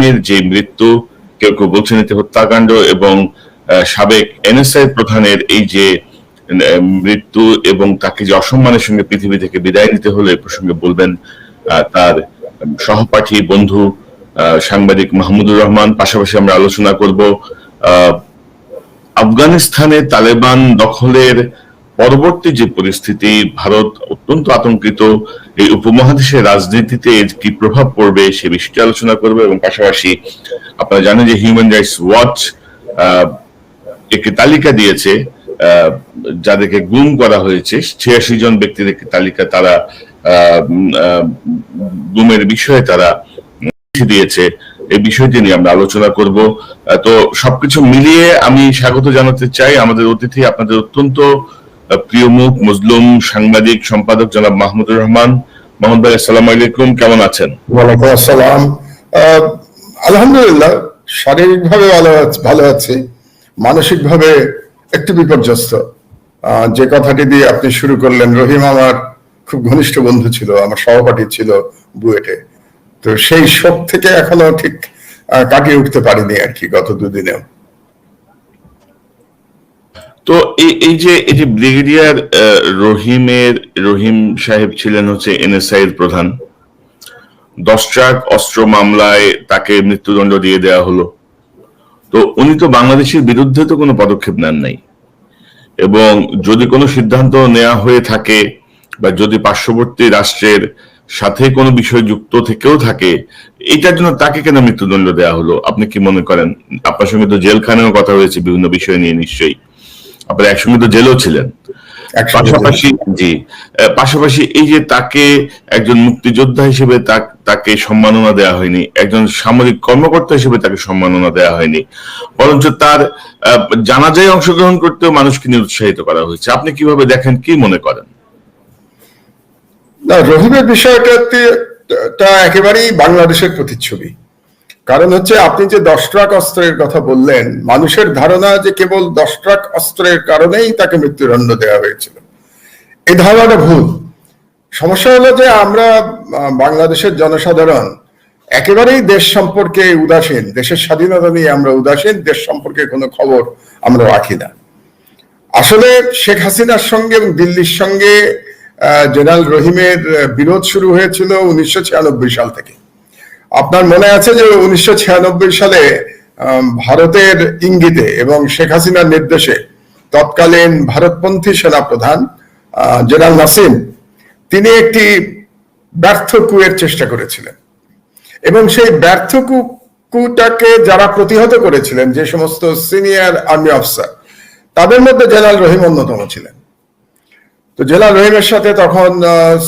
রহিমের যে মৃত্যু, কেউ কেউ বলছেন এটি হত্যাকাণ্ড, এবং সাবেক এনএসআই প্রধানের এই যে মৃত্যু এবং তাকে যে অসম্মানের সঙ্গে পৃথিবী থেকে বিদায় নিতে হলো, এই প্রসঙ্গে বলবেন তার সহপাঠী বন্ধু সাংবাদিক মাহমুদুর রহমান। পাশাপাশি আমরা আলোচনা করব আফগানিস্তানে তালেবান দখলের পরবর্তী যে পরিস্থিতি, ভারত অত্যন্ত আতঙ্কিত, এই উপমহাদেশের রাজনীতিতে কি প্রভাব পড়বে সে বিষয়টি আলোচনা করবে। এবং পাশাপাশি আপনারা জানেন যে হিউম্যান রাইটস ওয়াচ একটি তালিকা দিয়েছে যাদেরকে গুম করা হয়েছে, 86 জন ব্যক্তির একটি তালিকা তারা গুমের বিষয়ে তারা দিয়েছে। এই বিষয়টি নিয়ে আমরা আলোচনা করব। তো সবকিছু মিলিয়ে আমি স্বাগত জানাতে চাই আমাদের অতিথি, আপনাদের অত্যন্ত প্রিয় মুখ, মজলুম সাংবাদিক সম্পাদক জনাব মাহমুদুর রহমান। মাহমুদ ভাই, আসসালামু আলাইকুম, কেমন আছেন? ওয়ালাইকুম আসসালাম। আলহামদুলিল্লাহ, শারীরিকভাবে ভালো আছি, মানসিকভাবে একটু বিপর্যস্ত। যে কথাটি দিয়ে আপনি শুরু করলেন, রহিম আমার খুব ঘনিষ্ঠ বন্ধু ছিল, আমার সহপাঠী ছিল বুয়েটে। তো সেই শোক থেকে এখনো ঠিক কাটিয়ে উঠতে পারিনি আর কি, গত দুদিনেও। তো এই যে ব্রিগেডিয়ার রহিম সাহেব ছিলেন হচ্ছে এনএসআই এর প্রধান। 10 ট্রাক অস্ত্র মামলায় তাকে মৃত্যুদণ্ড দিয়ে দেওয়া হলো। তো উনি তো বাংলাদেশের বিরুদ্ধে তো কোনো পদক্ষেপ নেন নাই, এবং যদি কোনো সিদ্ধান্ত নেওয়া হয়ে থাকে বা যদি পার্শ্ববর্তী রাষ্ট্রের সাথে কোনো বিষয় যুক্ত থেকেও থাকে, এটার জন্য তাকে কেন মৃত্যুদণ্ড দেওয়া হলো আপনি কি মনে করেন? আপনার সঙ্গে তো জেলখানেও কথা হয়েছে বিভিন্ন বিষয় নিয়ে, নিশ্চয়ই আপনারা একসঙ্গে তো জেলেও ছিলেন। পাশাপাশি এই যে তাকে একজন মুক্তিযোদ্ধা হিসেবে তাকে সম্মাননা দেওয়া হয়নি, একজন সামরিক কর্মকর্তা হিসেবে তাকে সম্মাননা দেওয়া হয়নি, বরঞ্চ তার জানাজায় অংশগ্রহণ করতেও মানুষকে নিরুৎসাহিত করা হয়েছে। আপনি কিভাবে দেখেন, কি মনে করেন? না, রহিমের বিষয়টাতে একেবারেই বাংলাদেশের প্রতিচ্ছবি। কারণ হচ্ছে, আপনি যে 10 ট্রাক অস্ত্রের কথা বললেন, মানুষের ধারণা যে কেবল 10 ট্রাক অস্ত্রের কারণেই তাকে মৃত্যুদণ্ড দেওয়া হয়েছিল। এই ধারণাটা ভুল। সমস্যা হলো যে আমরা বাংলাদেশের জনসাধারণ একেবারেই দেশ সম্পর্কে উদাসীন, দেশের স্বাধীনতা নিয়ে আমরা উদাসীন, দেশ সম্পর্কে কোনো খবর আমরা রাখি না। আসলে শেখ হাসিনার সঙ্গে এবং দিল্লির সঙ্গে জেনারেল রহিমের বিরোধ শুরু হয়েছিল 1996 সাল থেকে। আপনার মনে আছে যে 1996 সালে ভারতের ইঙ্গিতে এবং শেখ হাসিনার নির্দেশে তৎকালীন ভারতপন্থী সেনাপ্রধান জেনারেল নাসিম, তিনি একটি ব্যর্থ কুয়ের চেষ্টা করেছিলেন, এবং সেই ব্যর্থ কুটাকে যারা প্রতিহত করেছিলেন, যে সমস্ত সিনিয়র আর্মি অফিসার, তাদের মধ্যে জেনারেল রহিম অন্যতম ছিলেন। তো জেনারেল রহিমের সাথে তখন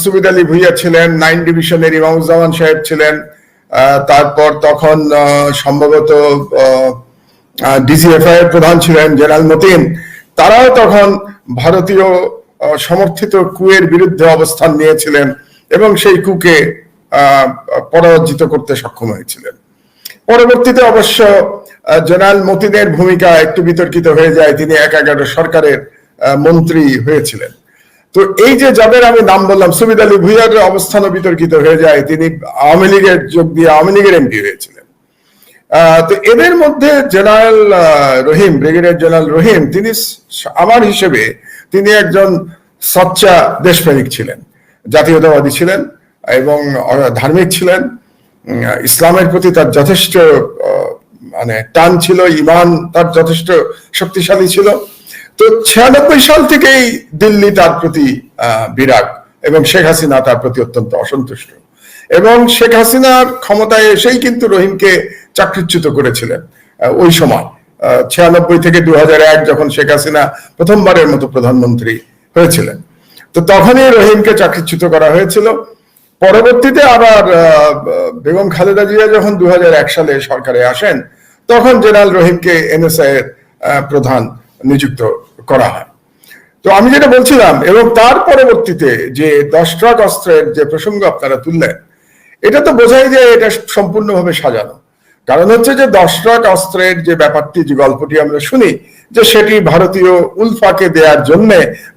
সুবিদ আলী ভুইয়া ছিলেন, 9 ডিভিশনের ইমামুজ্জামান সাহেব ছিলেন, তারপর তখন সম্ভবত ডিজিএফআই এর প্রধান ছিলেন জেনারেল মতিন। তারাও তখন ভারতীয় সমর্থিত কুয়ের বিরুদ্ধে অবস্থান নিয়েছিলেন এবং সেই কুকে পরাজিত করতে সক্ষম হয়েছিলেন। পরবর্তীতে অবশ্য জেনারেল মতিনের ভূমিকা একটু বিতর্কিত হয়ে যায়, তিনি একাগারে সরকারের মন্ত্রী হয়েছিলেন। তো এই যে যাদের আমি নাম বললাম, সুবিদ আলী ভুইয়ার অবস্থানও বিতর্কিত হয়ে যায়, তিনি আওয়ামী লীগের যোগ দিয়ে আওয়ামী লীগের এমপি হয়েছিলেন। তো এদের মধ্যে জেনারেল রহিম, ব্রিগেডিয়ার জেনারেল রহিম, তিনি আমার হিসেবে তিনি একজন সচ্চা দেশপ্রেমিক ছিলেন, জাতীয়তাবাদী ছিলেন এবং ধার্মিক ছিলেন। ইসলামের প্রতি তার যথেষ্ট টান ছিল, ঈমান তার যথেষ্ট শক্তিশালী ছিল। তো 96 সাল থেকেই দিল্লি তার প্রতি বিরাগ, এবং শেখ হাসিনা তার প্রতি অত্যন্ত অসন্তুষ্ট। এবং শেখ হাসিনার ক্ষমতায় এসেই কিন্তু রহিমকে চাকরিচ্যুত করেছিলেন ওই সময়, 96 থেকে 2001 যখন শেখ হাসিনা প্রথমবারের মতো প্রধানমন্ত্রী হয়েছিলেন। তো তখনই রহিমকে চাকরিচ্যুত করা হয়েছিল। পরবর্তীতে আবার বেগম খালেদা জিয়া যখন 2001 সালে সরকারে আসেন, তখন জেনারেল রহিমকে এনএসআই এর প্রধান নিযুক্ত করা হয়। তো আমি যেটা বলছিলাম, এবং তার পরবর্তীতে যে 10 ট্রাক অস্ত্রের যে প্রসঙ্গ আপনারা তুললেন, এটা তো বোঝাই যে এটা সম্পূর্ণভাবে সাজানো। কারণ হচ্ছে যে 10 ট্রাক অস্ত্রের যে ব্যাপারটি, যে গল্পটি আমরা শুনি, যে সেটি ভারতীয় উলফাকে দেওয়ার জন্য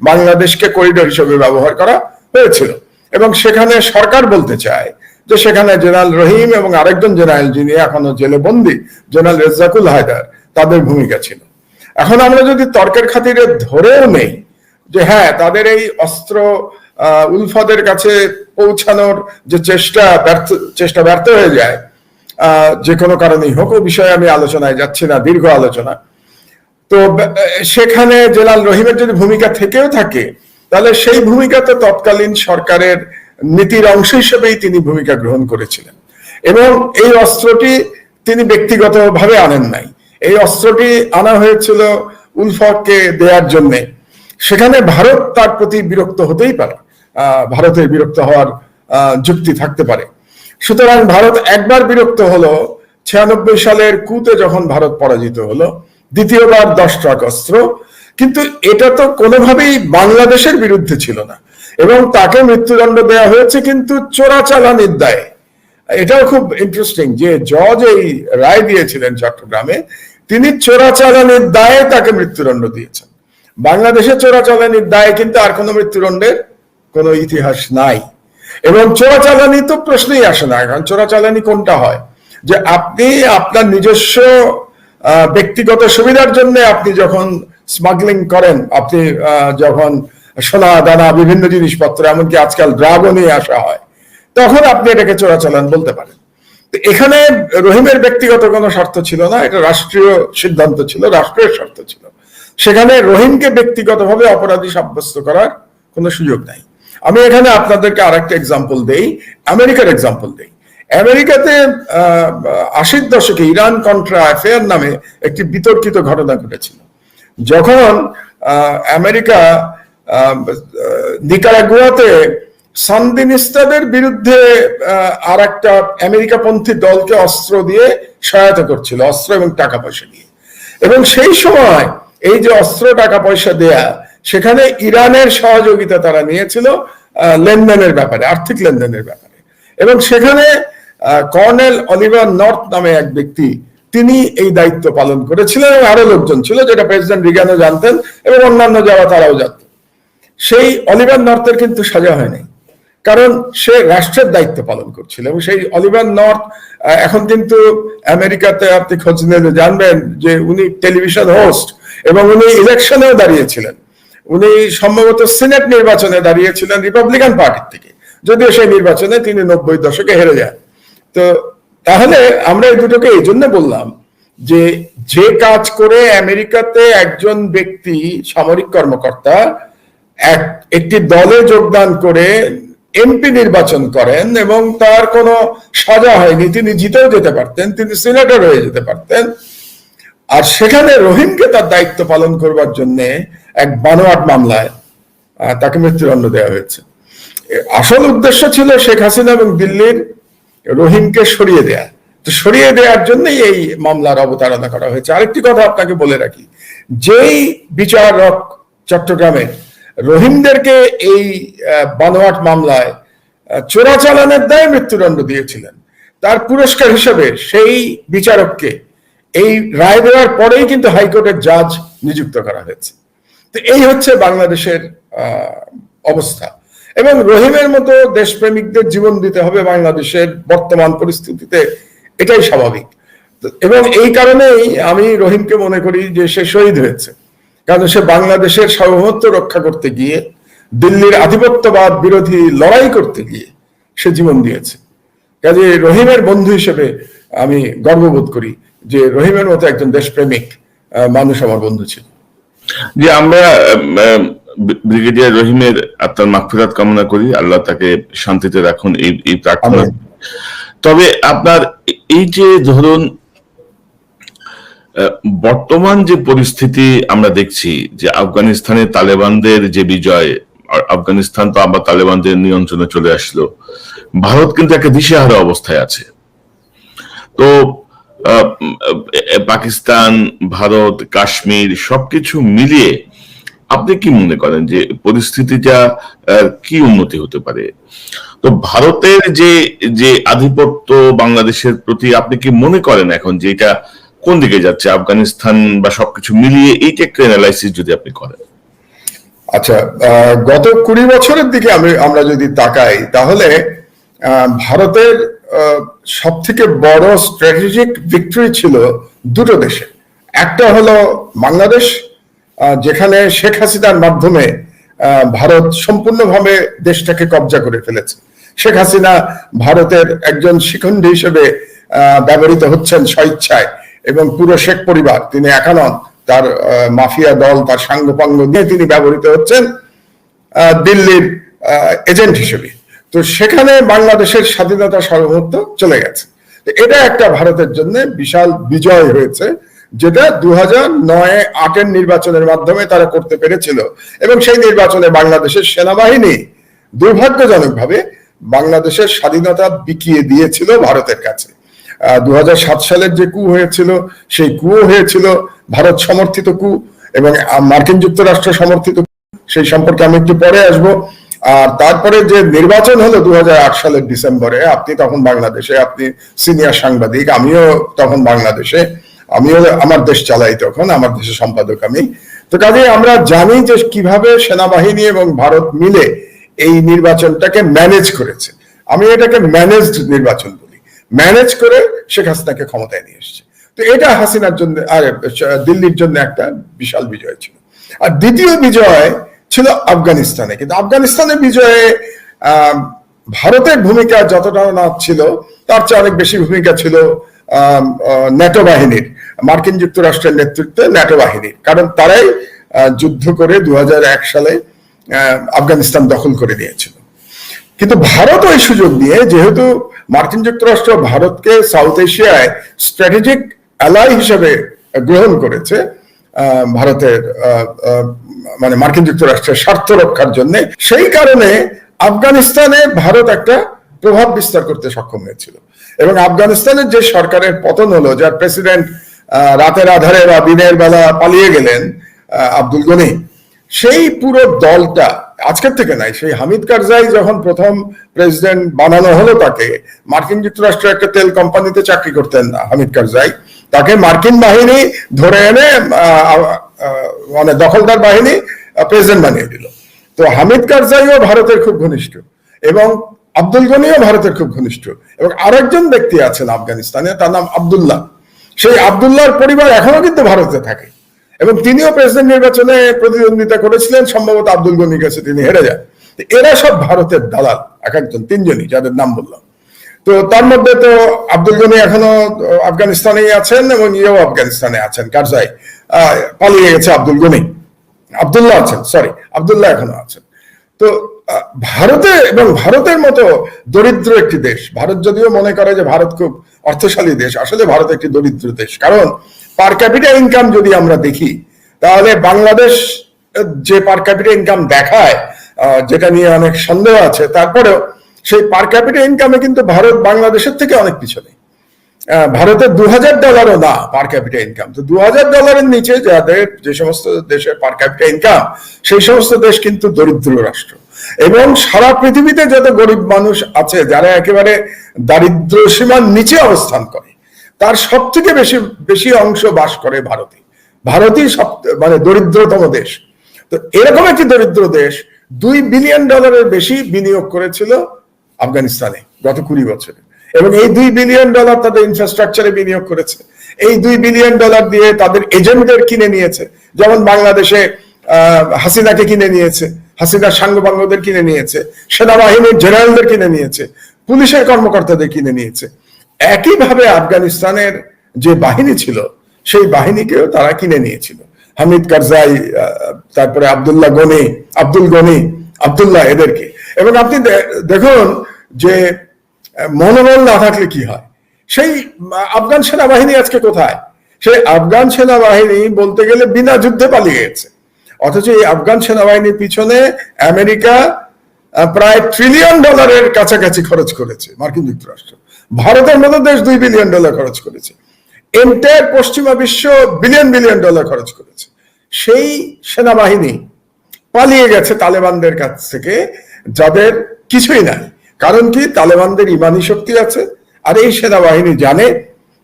বাংলাদেশকে করিডোর হিসেবে ব্যবহার করা হয়েছিল, এবং সেখানে সরকার বলতে চায় যে সেখানে জেনারেল রহিম এবং আরেকজন জেনারেল যিনি এখনো জেলে বন্দী, জেনারেল রেজ্জাকুল হায়দার, তাদের ভূমিকা ছিল। এখন আমরা যদি তর্কের খাতিরে ধরেও নেই যে হ্যাঁ, তাদের এই অস্ত্র উলফাদের কাছে পৌঁছানোর যে চেষ্টা ব্যর্থ হয়ে যায়, যে কোনো কারণেই হোক, ও বিষয়ে আমি আলোচনায় যাচ্ছি না, দীর্ঘ আলোচনা। তো সেখানে জেনারেল রহিমের যদি ভূমিকা থেকেও থাকে, তাহলে সেই ভূমিকা তো তৎকালীন সরকারের নীতির অংশ হিসেবেই তিনি ভূমিকা গ্রহণ করেছিলেন। এবং এই অস্ত্রটি তিনি ব্যক্তিগতভাবে আনেন নাই, এই অস্ত্রটি আনা হয়েছিল উলফাকে দেওয়ার জন্য। সেখানে ভারত তার প্রতি বিরক্ত হতেই পারে, ভারতের বিরক্ত হওয়ার যুক্তি থাকতে পারে। সুতরাং ভারত একবার বিরক্ত হলো 96 সালের কুতে, যখন ভারত পরাজিত হলো, দ্বিতীয়বার 10 ট্রাক অস্ত্র। কিন্তু এটা তো কোনোভাবেই বাংলাদেশের বিরুদ্ধে ছিল না, এবং তাকে মৃত্যুদণ্ড দেওয়া হয়েছে কিন্তু চোরাচালানির দায়ে। এটাও খুব ইন্টারেস্টিং যে জজ এই রায় দিয়েছিলেন চট্টগ্রামে, তিনি চোরাচালানির দায়ে তাকে মৃত্যুদণ্ড দিয়েছেন। বাংলাদেশে চোরাচালানির দায়ে কিন্তু আর কোনো মৃত্যুদণ্ডের কোনো ইতিহাস নাই। এবং চোরাচালানি তো প্রশ্নই আসে না। কারণ চোরাচালানি কোনটা হয়, যে আপনি আপনার নিজস্ব ব্যক্তিগত সুবিধার জন্য আপনি যখন স্মাগলিং করেন, আপনি যখন সোনা দানা বিভিন্ন জিনিসপত্র, এমনকি আজকাল ড্রাগও নিয়ে আসা হয়, তখন আপনি এটাকে চোরাচালান বলতে পারেন। তো এখানে রহিমের ব্যক্তিগত কোনো স্বার্থ ছিল না, এটা রাষ্ট্রীয় সিদ্ধান্ত ছিল, রাষ্ট্রের স্বার্থ ছিল। সেখানে রহিমকে ব্যক্তিগতভাবে অপরাধী সাব্যস্ত করার কোনো সুযোগ নাই। আমি এখানে আপনাদেরকে আরেকটা এক্সাম্পল দেই, আমেরিকার এক্সাম্পল দেই। আমেরিকাতে 80-র দশকে ইরান কন্ট্রা অ্যাফেয়ার নামে একটি বিতর্কিত ঘটনা ঘটেছিল। যখন আমেরিকা নিকারাগুয়াতে সান্দিনিস্তাদের বিরুদ্ধে আর একটা আমেরিকাপন্থী দলকে অস্ত্র দিয়ে সহায়তা করছিল, অস্ত্র এবং টাকা পয়সা দিয়ে। এবং সেই সময় এই যে অস্ত্র টাকা পয়সা দেয়া, সেখানে ইরানের সহযোগিতা তারা নিয়েছিল লেনদেনের ব্যাপারে, আর্থিক লেনদেনের ব্যাপারে। এবং সেখানে কর্নেল অলিভার নর্থ নামে এক ব্যক্তি, তিনি এই দায়িত্ব পালন করেছিলেন, এবং আরো লোকজন ছিল, যেটা প্রেসিডেন্ট রিগানও জানতেন এবং অন্যান্য যারা তারাও জানতেন। সেই অলিভার নর্থের কিন্তু সাজা হয়নি, কারণ সে রাষ্ট্রের দায়িত্ব পালন করছিল। এবং সেই অলিভার নর্থ এখন কিন্তু আমেরিকাতে আপনি খোঁজ নিলে জানবেন যে উনি টেলিভিশন হোস্ট, এবং উনি ইলেকশনেও দাঁড়িয়েছিলেন। উনি সম্ভবত সিনেট নির্বাচনে দাঁড়িয়েছিলেন রিপাবলিকান পার্টির থেকে, যদিও সেই নির্বাচনে তিনি 90-র দশকে হেরে যান। তো তাহলে আমরা এই দুটোকে এই জন্য বললাম যে যে কাজ করে আমেরিকাতে একজন ব্যক্তি, সামরিক কর্মকর্তা, একটি দলে যোগদান করে এমপি নির্বাচন করেন এবং তার কোনো সাজা হয়নি, তিনি জিতেও যেতে পারতেন, তিনি সিনেটর হয়ে যেতে পারতেন, আর সেখানে রহিমকে তার দায়িত্ব পালন করবার জন্য এক বানোয়াট মামলায় তাকে মৃত্যুদণ্ড দেওয়া হয়েছে। আসল উদ্দেশ্য ছিল শেখ হাসিনা এবং দিল্লির রহিমকে সরিয়ে দেয়া। তো সরিয়ে দেওয়ার জন্যই এই মামলার অবতারণা করা হয়েছে। আরেকটি কথা আপনাকে বলে রাখি, যেই বিচারক চট্টগ্রামে রহিমদেরকে এই বানোয়াট মামলায় চোরাচালানের দায়ে মৃত্যুদণ্ড দিয়েছিলেন, তার পুরস্কার হিসেবে সেই বিচারককে এই রায় দেওয়ার পরেই কিন্তু হাইকোর্টের জাজ নিযুক্ত করা হয়েছে। তো এই হচ্ছে বাংলাদেশের অবস্থা। এবং রহিমের মতো দেশপ্রেমিকদের জীবন দিতে হবে বাংলাদেশের বর্তমান পরিস্থিতিতে, এটাই স্বাভাবিক। এবং এই কারণেই আমি রহিমকে মনে করি যে সে শহীদ হয়েছে, কারণ সে বাংলাদেশের সার্বভৌমত্ব রক্ষা করতে গিয়ে, দিল্লির আধিপত্যবাদ বিরোধী লড়াই করতে গিয়ে সে জীবন দিয়েছে। কাজে রহিমের বন্ধু হিসেবে আমি গর্ববোধ করি যে রহিমের মতো একজন দেশপ্রেমিক মানুষ আমার বন্ধু ছিল। যে আমরা ব্রিগেডিয়ার রহিমের আত্মার মাগফিরাত কামনা করি, আল্লাহ তাকে শান্তিতে রাখুন, এই প্রার্থনা। তবে আপনার এই যে ধরুন বর্তমান যে পরিস্থিতি আমরা দেখছি, যে আফগানিস্তানে তালেবানদের যে বিজয়, আফগানিস্তান তো আবার তালেবানদের নিয়ন্ত্রণে চলে আসলো, ভারত কিন্তু একটা দিশেহারা অবস্থায় আছে। তো পাকিস্তান, ভারত, কাশ্মীর সবকিছু মিলিয়ে আপনি কি মনে করেন যে পরিস্থিতিটা কি উন্নতি হতে পারে? তো ভারতের যে আধিপত্য বাংলাদেশের প্রতি আপনি কি মনে করেন এখন যে এটা কোন দিকে যাচ্ছে, আফগানিস্তান বা সবকিছু মিলিয়ে, এইটা একটা অ্যানালাইসিস যদি আপনি করেন। আচ্ছা, গত 20 বছরের দিকে আমরা যদি তাকাই, তাহলে ভারতের সব থেকে বড় স্ট্র্যাটেজিক ভিক্টরি ছিল দুটো দেশে। একটা হলো বাংলাদেশ, যেখানে শেখ হাসিনার মাধ্যমে ভারত সম্পূর্ণভাবে দেশটাকে কব্জা করে ফেলেছে। শেখ হাসিনা ভারতের একজন শিখণ্ডী হিসেবে ব্যবহৃত হচ্ছেন স্বইচ্ছায়, এবং পুরো শেখ পরিবার, তিনি একা নন, তার মাফিয়া দল, তার সাঙ্গপাঙ্গ নিয়ে তিনি ব্যবহৃত হচ্ছেন দিল্লির এজেন্ট হিসেবে। তো সেখানে বাংলাদেশের স্বাধীনতা সার্বভৌমত্ব চলে গেছে। এটা একটা ভারতের জন্য বিশাল বিজয় হয়েছে, যেটা 2009-8 নির্বাচনের মাধ্যমে তারা করতে পেরেছিল। এবং সেই নির্বাচনে বাংলাদেশের সেনাবাহিনী দুর্ভাগ্যজনকভাবে বাংলাদেশের স্বাধীনতা বিকিয়ে দিয়েছিল ভারতের কাছে। 2007 সালের যে কু হয়েছিল, সেই কুও হয়েছিল ভারত সমর্থিত কু এবং মার্কিন যুক্তরাষ্ট্র সমর্থিত। সেই সম্পর্কে আমি একটু পরে আসবো। আর তারপরে যে নির্বাচন হলো 2008 সালের ডিসেম্বরে, আপনি তখন বাংলাদেশে, আপনি সিনিয়র সাংবাদিক, আমিও তখন বাংলাদেশে, আমিও আমার দেশ চালাই তখন, আমার দেশের সম্পাদক আমি। তো কাজে আমরা জানি যে কিভাবে সেনাবাহিনী এবং ভারত মিলে এই নির্বাচনটাকে ম্যানেজ করেছে। আমি এটাকে ম্যানেজড নির্বাচন বলি। ম্যানেজ করে শেখ হাসিনাকে ক্ষমতায় নিয়ে এসেছে। তো এটা হাসিনার জন্য আর দিল্লির জন্য একটা বিশাল বিজয় ছিল। আর দ্বিতীয় বিজয় ছিল আফগানিস্তানে। কিন্তু আফগানিস্তানের বিজয়ে ভারতের ভূমিকা যতটা না ছিল, তার চেয়ে অনেক বেশি ভূমিকা ছিল ন্যাটো বাহিনীর, মার্কিন যুক্তরাষ্ট্রের নেতৃত্বে ন্যাটো বাহিনীর। কারণ তারাই যুদ্ধ করে 2001 সালে আফগানিস্তান দখল করে নিয়েছিল। কিন্তু ভারত ওই সুযোগ নিয়ে, যেহেতু মার্কিন যুক্তরাষ্ট্র ভারতকে সাউথ এশিয়ায় স্ট্র্যাটেজিক অ্যালাই হিসেবে গ্রহণ করেছে, ভারতের মানে মার্কিন যুক্তরাষ্ট্রের স্বার্থ রক্ষার জন্য, সেই কারণে আফগানিস্তানে ভারত একটা প্রভাব বিস্তার করতে সক্ষম হয়েছিল। এবং আফগানিস্তানের যে সরকারের পতন হলো, যার প্রেসিডেন্ট রাতের আধারে বা দিনের বেলা পালিয়ে গেলেন, আব্দুল গনি, সেই পুরো দলটা আজকের থেকে নাই, সেই হামিদ কারজাই যখন প্রথম প্রেসিডেন্ট বানানো হলো, তাকে মার্কিন যুক্তরাষ্ট্রের একটা তেল কোম্পানিতে চাকরি করতেন হামিদ কারজাই, তাকে মার্কিন বাহিনী ধরে এনে মানে দখলদার বাহিনী প্রেসিডেন্ট বানিয়ে দিল। তো হামিদ কারজাইও ভারতের খুব ঘনিষ্ঠ এবং আব্দুল গনিও ভারতের খুব ঘনিষ্ঠ। এবং আরেকজন ব্যক্তি আছেন আফগানিস্তানে, তার নাম আব্দুল্লাহ। সেই আব্দুল্লাহর পরিবার এখনো কিন্তু ভারতে থাকে এবং তিনিও প্রেসিডেন্ট নির্বাচনে প্রতিদ্বন্দ্বিতা করেছিলেন, সম্ভবত আব্দুল গনির কাছে তিনি হেরে যান। এরা সব ভারতের দালাল, এক একজন, তিনজনই যাদের নাম বললাম। তো তার মধ্যে তো আব্দুল গনি এখনো আফগানিস্তানেই আছেন এবং ইয়েও আফগানিস্তানে আছেন, কারজাই পালিয়ে গেছে, আব্দুল গনি, আব্দুল্লাহ আছেন, সরি আব্দুল্লাহ এখনো আছেন। তো ভারতে, এবং ভারতের মতো দরিদ্র একটি দেশ, ভারত যদিও মনে করে যে ভারত খুব অর্থশালী দেশ, আসলে ভারত একটি দরিদ্র দেশ। কারণ পার ক্যাপিটা ইনকাম যদি আমরা দেখি, তাহলে বাংলাদেশ যে পার ক্যাপিটা ইনকাম দেখায়, যেটা নিয়ে অনেক সন্দেহ আছে, তারপরেও সেই পার ক্যাপিটা ইনকামে কিন্তু ভারত বাংলাদেশের থেকে অনেক পিছনে। ভারতের $2000 না পার ক্যাপিটা ইনকাম। তো $2000 নিচে যাদের, যে সমস্ত দেশের পার ক্যাপিটা ইনকাম, সেই সমস্ত দেশ কিন্তু দরিদ্র রাষ্ট্র। এবং সারা পৃথিবীতে যত গরিব মানুষ আছে, যারা একেবারে দারিদ্র সীমার নিচে অবস্থান করে, তার সব থেকে বেশি অংশ বাস করে ভারতে। ভারতই সব মানে দরিদ্রতম দেশ। তো এরকম একটি দরিদ্র দেশ $2 বিলিয়ন বেশি বিনিয়োগ করেছিল আফগানিস্তানে গত 20 বছরে। এবং এই $2 বিলিয়ন তাদের ইনফ্রাস্ট্রাকচারে বিনিয়োগ করেছে। এই $2 বিলিয়ন দিয়ে তাদের এজেন্টদের কিনে নিয়েছে, যেমন বাংলাদেশে হাসিনাকে কিনে নিয়েছে, হাসিনার সাঙ্গপাঙ্গদের কিনে নিয়েছে, সেনাবাহিনীর জেনারেলদের কিনে নিয়েছে, পুলিশের কর্মকর্তাদের কিনে নিয়েছে। একইভাবে আফগানিস্তানের যে বাহিনী ছিল, সেই বাহিনীকেও তারা কিনে নিয়েছিল, হামিদ কারজাই, তারপরে আব্দুল গনি, আব্দুল্লাহ, এদেরকে। এবং আপনি দেখুন যে মনোবল না থাকলে কি হয়। সেই আফগান সেনাবাহিনী আজকে কোথায়? সেই আফগান সেনাবাহিনী বলতে গেলে বিনা যুদ্ধে পালিয়ে গেছে। অথচ এই আফগান সেনাবাহিনীর পিছনে আমেরিকা প্রায় $1 ট্রিলিয়ন কাছাকাছি খরচ করেছে, মার্কিন যুক্তরাষ্ট্র। ভারতের মতো দেশ $2 বিলিয়ন খরচ করেছে। এন্টায়ার পশ্চিমা বিশ্ব বিলিয়ন খরচ করেছে। সেই সেনাবাহিনী পালিয়ে গেছে তালেবানদের কাছ থেকে, যাদের কিছুই নাই। কারণ কি? তালেবানদের ইমানি শক্তি আছে, আর এই সেনাবাহিনী জানে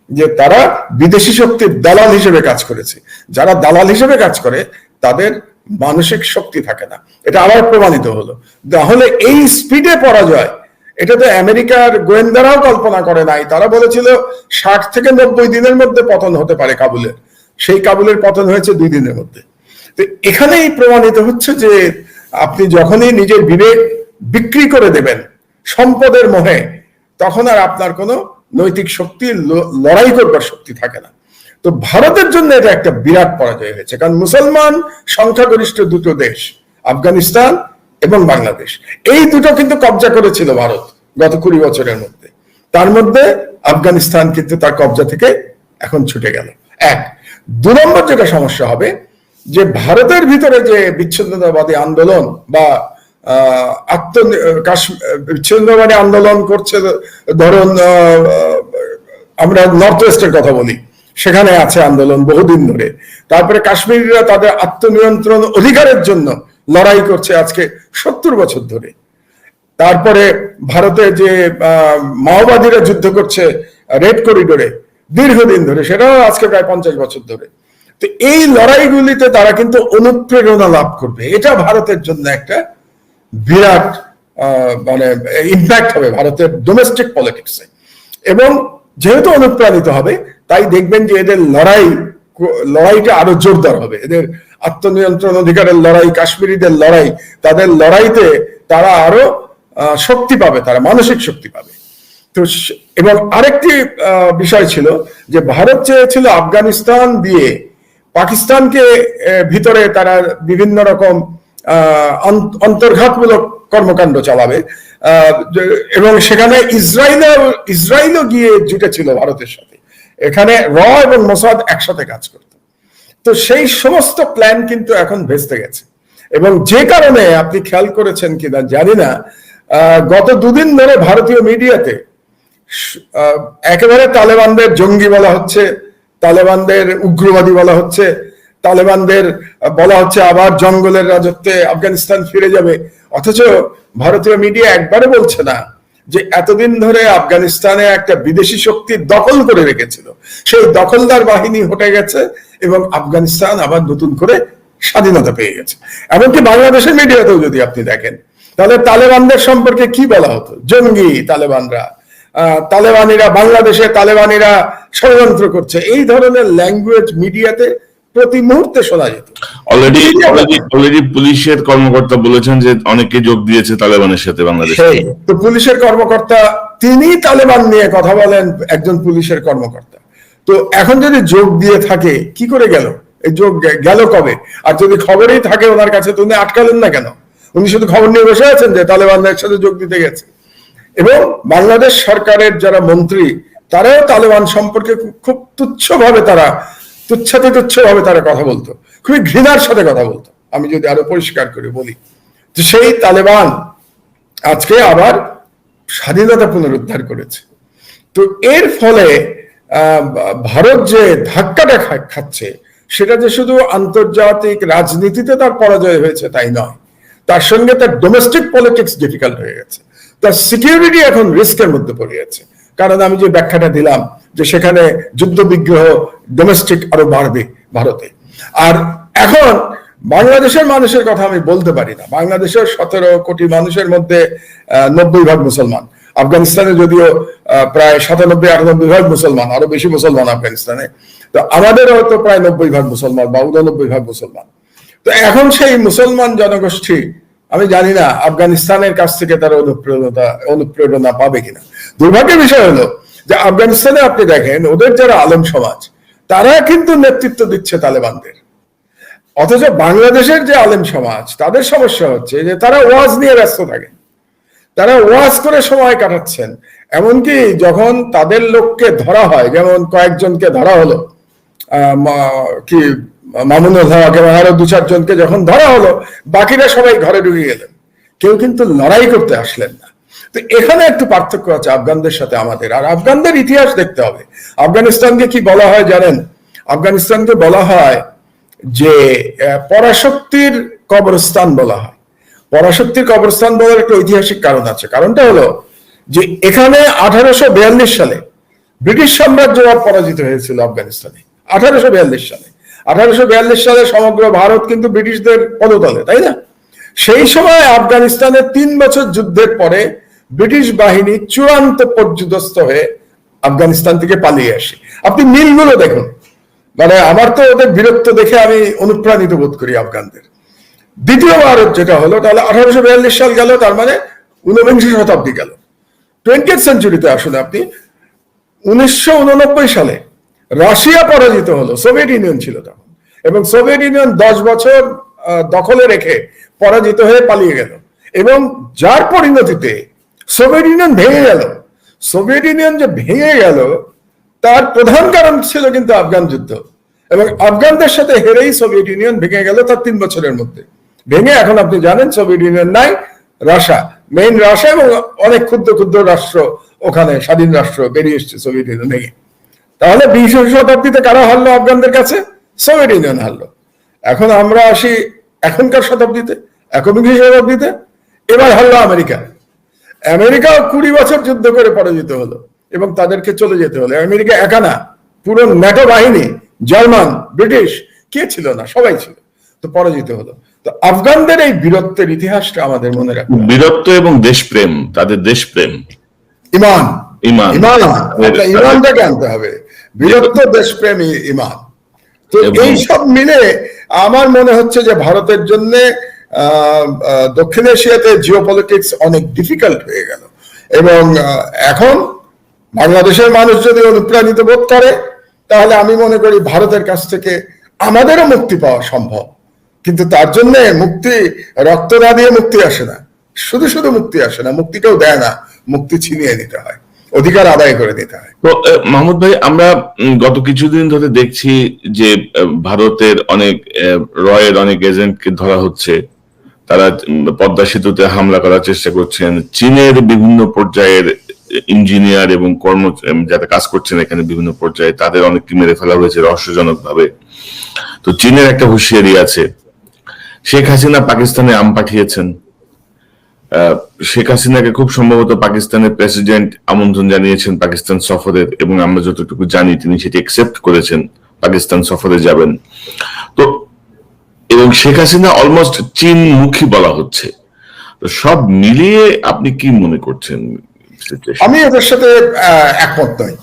যে তারা বিদেশি শক্তির দালাল হিসেবে কাজ করেছে। যারা দালাল হিসেবে কাজ করে, তাদের মানসিক শক্তি থাকে না। এটা আবার প্রমাণিত হলো। তাহলে এই স্পিডে পরাজয়, এটা তো আমেরিকার গোয়েন্দারাও কল্পনা করে নাই। তারা বলেছিল 60 থেকে 90 দিনের মধ্যে পতন হতে পারে কাবুলের। সেই কাবুলের পতন হয়েছে 2 দিনের মধ্যে। তো এখানেই প্রমাণিত হচ্ছে যে আপনি যখনই নিজের বিবেক বিক্রি করে দেবেন সম্পদের মোহে, তখন আর আপনার কোনো নৈতিক শক্তি, লড়াই করবার শক্তি থাকে না। তো ভারতের জন্য এটা একটা বিরাট পরাজয় হয়েছে, কারণ মুসলমান সংখ্যাগরিষ্ঠ দুটো দেশ, আফগানিস্তান এবং বাংলাদেশ, এই দুটো কিন্তু কবজা করেছিল ভারত গত 20 বছরের মধ্যে। তার মধ্যে আফগানিস্তান কিন্তু তার কবজা থেকে এখন ছুটে গেল। 1 2 নম্বর যেটা সমস্যা হবে, যে ভারতের ভিতরে যে বিচ্ছিন্নতাবাদী আন্দোলন বা বিচ্ছিন্নতাবাদী আন্দোলন করছে, ধরুন আমরা নর্থ ওয়েস্টের কথা বলি, সেখানে আছে আন্দোলন বহুদিন ধরে। তারপরে কাশ্মীরিরা তাদের আত্মনিয়ন্ত্রণ অধিকারের জন্য লড়াই করছে আজকে 70 বছর ধরে। তারপরে ভারতে যে মাওবাদীরা যুদ্ধ করছে রেড করিডোরে দীর্ঘদিন ধরে, সেটাও আজকে প্রায় 50 বছর ধরে। তো এই লড়াইগুলিতে তারা কিন্তু অনুপ্রেরণা লাভ করবে। এটা ভারতের জন্য একটা বিরাট মানে ইম্প্যাক্ট হবে ভারতের ডোমেস্টিক পলিটিক্সে। এবং যেহেতু অনুপ্রাণিত হবে, তাই দেখবেন যে এদের লড়াইটা আরো জোরদার হবে। এদের আত্মনিয়ন্ত্রণ অধিকারের লড়াই, কাশ্মীরিদের লড়াই, তাদের লড়াইতে তারা আরো শক্তি পাবে, তারা মানসিক শক্তি পাবে। তো এবং আরেকটি বিষয় ছিল যে ভারত চেয়েছিল আফগানিস্তান দিয়ে পাকিস্তানকে ভিতরে তারা বিভিন্ন রকম অন্তর্ঘাতমূলক কর্মকাণ্ড চালাবে, এবং সেখানে ইসরায়েলও গিয়ে জুটেছিল ভারতের সাথে। এখানে এবং মোসাদ একসাথে কাজ করত। তো সেই সমস্ত প্ল্যান কিন্তু এখন ভেস্তে গেছে। এবং যে কারণে আপনি খেয়াল করেছেন কিনা জানি না, গত 2 দিন ধরে ভারতীয় মিডিয়াতে একেবারে তালেবানদের জঙ্গি বলা হচ্ছে, তালেবানদের উগ্রবাদী বলা হচ্ছে, তালেবানদের বলা হচ্ছে আবার জঙ্গলের রাজত্বে আফগানিস্তান ফিরে যাবে। অথচ ভারতীয় মিডিয়া একবারে বলছে না যে এতদিন ধরে আফগানিস্তানে একটা বিদেশি শক্তি দখল করে রেখেছিল, সেই দখলদার বাহিনী হটে গেছে এবং আফগানিস্তান আবার নতুন করে স্বাধীনতা পেয়ে গেছে। এমনকি বাংলাদেশের মিডিয়াতেও যদি আপনি দেখেন, তাহলে তালেবানদের সম্পর্কে কি বলা হতো? জঙ্গি তালেবানরা, তালেবানিরা, বাংলাদেশে তালেবানিরা ষড়যন্ত্র করছে, এই ধরনের ল্যাঙ্গুয়েজ মিডিয়াতে প্রতি মুহূর্তে শোনা যেত। অলরেডি পুলিশের কর্মকর্তা বলেছেন যে অনেকে যোগ দিয়েছে তালেবানের সাথে বাংলাদেশে। তো পুলিশের কর্মকর্তা তিনি তালেবান নিয়ে কথা বলেন, একজন পুলিশের কর্মকর্তা। তো এখন যদি যোগ দিয়ে থাকে, কি করে গেল? এই যোগ গেল কবে? আর যদি খবরেই থাকে ওনার কাছে, তো উনি আটকালেন না কেন? উনি শুধু খবর নিয়ে বসে আছেন যে তালেবানদের সাথে যোগ দিতে গেছে। এবং বাংলাদেশ সরকারের যারা মন্ত্রী, তারাও তালেবান সম্পর্কে খুব তুচ্ছভাবে তারা কথা বলতো, খুবই ঘৃণার সাথে কথা বলতো। আমি যদি আরো পরিষ্কার করে বলি, তো সেই তালেবান আজকে আবার স্বাধীনতা পুনরুদ্ধার করেছে। তো এর ফলে ভারত যে ধাক্কাটা খাচ্ছে, সেটা যে শুধু আন্তর্জাতিক রাজনীতিতে তার পরাজয় হয়েছে তাই নয়, তার সঙ্গে তার ডোমেস্টিক পলিটিক্স ডিফিকাল্ট হয়ে গেছে। তার সিকিউরিটি এখন রিস্কের মধ্যে পড়ে যাচ্ছে। কারণ আমি যে ব্যাখ্যাটা দিলাম যে সেখানে যুদ্ধ বিগ্রহ ডোমেস্টিক আরো বাড়বে ভারতে। আর এখন বাংলাদেশের মানুষের কথা আমি বলতে পারি না। বাংলাদেশের 17 কোটি মানুষের মধ্যে 90% মুসলমান। আফগানিস্তানে যদিও প্রায় 97-98% মুসলমান, আরো বেশি মুসলমান আফগানিস্তানে। তো আমাদেরও তো প্রায় 90% মুসলমান বা 89% মুসলমান। তো এখন সেই মুসলমান জনগোষ্ঠী, আমি জানি না আফগানিস্তানের কাছ থেকে তারা অনুপ্রেরণা পাবে কিনা। দুর্ভাগ্যের বিষয় হলো যে আফগানিস্তানে আপনি দেখেন ওদের যারা আলেম সমাজ, তারা কিন্তু নেতৃত্ব দিচ্ছে তালেবানদের। অথচ বাংলাদেশের যে আলেম সমাজ, তাদের সমস্যা হচ্ছে যে তারা ওয়াজ নিয়ে ব্যস্ত থাকেন, তারা ওয়াজ করে সময় কাটাচ্ছেন। এমনকি যখন তাদের লোককে ধরা হয়, যেমন কয়েকজনকে ধরা হলো, কি মামুনুল হক এবং আরো 2-4 জনকে যখন ধরা হলো, বাকিরা সবাই ঘরে ঢুকে গেলেন, কেউ কিন্তু লড়াই করতে আসলেন না। তো এখানে একটু পার্থক্য আছে আফগানদের সাথে আমাদের। আর আফগানদের ইতিহাস দেখতে হবে। আফগানিস্তানকে কি বলা হয় জানেন? আফগানিস্তানকে বলা হয় যে পরাশক্তির কবরস্থান বলা হয়। পরাশক্তির কবরস্থান বলার একটা ঐতিহাসিক কারণ আছে। কারণটা হলো যে এখানে 1842 সালে ব্রিটিশ সাম্রাজ্যবাদ পরাজিত হয়েছিল আফগানিস্তানে। 1842 সালে 1842 সালে সমগ্র ভারত কিন্তু ব্রিটিশদের পদতলে, তাই না? সেই সময় আফগানিস্তানের 3 বছর যুদ্ধের পরে ব্রিটিশ বাহিনী চূড়ান্ত পর্যুদস্ত হয়ে আফগানিস্তান থেকে পালিয়ে আসে। আপনি মিলগুলো দেখুন, মানে আমার তো ওদের বীরত্ব দেখে আমি অনুপ্রাণিত বোধ করি আফগানদের। দ্বিতীয়বার যেটা হলো, তাহলে 1842 সাল গেল, তার মানে 19বিংশ শতাব্দী গেল। 20th সেঞ্চুরিতে আসলে আপনি 1989 সালে রাশিয়া পরাজিত হলো, সোভিয়েত ইউনিয়ন ছিল তখন, এবং সোভিয়েত ইউনিয়ন 10 বছর দখলে রেখে পরাজিত হয়ে পালিয়ে গেল, এবং যার পরিণতিতে সোভিয়েত ইউনিয়ন ভেঙে গেল। সোভিয়েত ইউনিয়ন যে ভেঙে গেল তার প্রধান কারণ ছিল কিন্তু আফগান যুদ্ধ, এবং আফগানদের সাথে হেরেই সোভিয়েত ইউনিয়ন ভেঙে গেল তার 3 বছরের মধ্যে। ভেঙে এখন আপনি জানেন সোভিয়েত ইউনিয়ন নাই, রাশিয়া মেইন, রাশিয়া এবং অনেক ক্ষুদ্র ক্ষুদ্র রাষ্ট্র ওখানে স্বাধীন রাষ্ট্র বেরিয়ে এসছে সোভিয়েত ইউনিয়ন ভেঙে। তাহলে 20 শতাব্দীতে কারা হারলো আফগানদের কাছে? সোভিয়েত ইউনিয়ন হারলো। এখন আমরা আসি এখনকার শতাব্দীতে, 21 শতাব্দীতে, এবার হারলো আমেরিকা। আমেরিকাও 20 বছর যুদ্ধ করে পরাজিত হলো এবং তাদেরকে চলে যেতে হলো। আমেরিকা একা না, পুরো ন্যাটো বাহিনী, জার্মান, ব্রিটিশ, কে ছিল না, সবাই ছিল, তো পরাজিত হলো। তো আফগানদের এই বীরত্বের ইতিহাসটা আমাদের মনে রাখতে হবে। বীরত্ব এবং দেশপ্রেম, তাদের দেশপ্রেম, ইমান, ইমান, ইমানটাকে আনতে হবে। বীরত্ব, দেশপ্রেম, ইমান, তো এই সব মিলে আমার মনে হচ্ছে যে ভারতের জন্য দক্ষিণ এশিয়াতে জিওপলিটিক্স অনেক ডিফিকাল্ট হয়ে গেল, এবং এখন বাংলাদেশের মানুষ যদি অনুপ্রাণিত বোধ করে তাহলে আমি মনে করি ভারতের কাছ থেকে আমাদেরও মুক্তি পাওয়া সম্ভব। কিন্তু তার জন্য মুক্তি রক্ত না দিয়ে মুক্তি আসে না, শুধু শুধু মুক্তি আসে না, মুক্তি কেউ দেয় না, মুক্তি ছিনিয়ে নিতে হয়, অধিকার আদায় করে নিতে হয়। তো মাহমুদ ভাই, আমরা গত কিছুদিন ধরে দেখছি যে ভারতের অনেক রয়ের অনেক এজেন্টকে ধরা হচ্ছে, তারা পদ্মা সেতুতে হামলা করার চেষ্টা করছেন। চীনের বিভিন্ন পর্যায়ের ইঞ্জিনিয়ার এবং যারা কাজ করছেন এখানে বিভিন্ন পর্যায়ে, তাদের অনেককে মেরে ফেলা হয়েছে রহস্যজনক ভাবে। তো চীনের একটা হুঁশিয়ারি আছে। শেখ হাসিনা পাকিস্তানে আম পাঠিয়েছেন, শেখ হাসিনাকে খুব সম্ভবত পাকিস্তানের প্রেসিডেন্ট আমন্ত্রণ জানিয়েছেন পাকিস্তান সফরের, এবং আমরা যতটুকু জানি তিনি সেটি অ্যাকসেপ্ট করেছেন, পাকিস্তান সফরে যাবেন। তো এবং শেখ হাসিনা অলমোস্ট চীন মুখী বলা হচ্ছে। তো সব মিলিয়ে আপনি কি মনে করছেন? আমি এদের সাথে একমত নই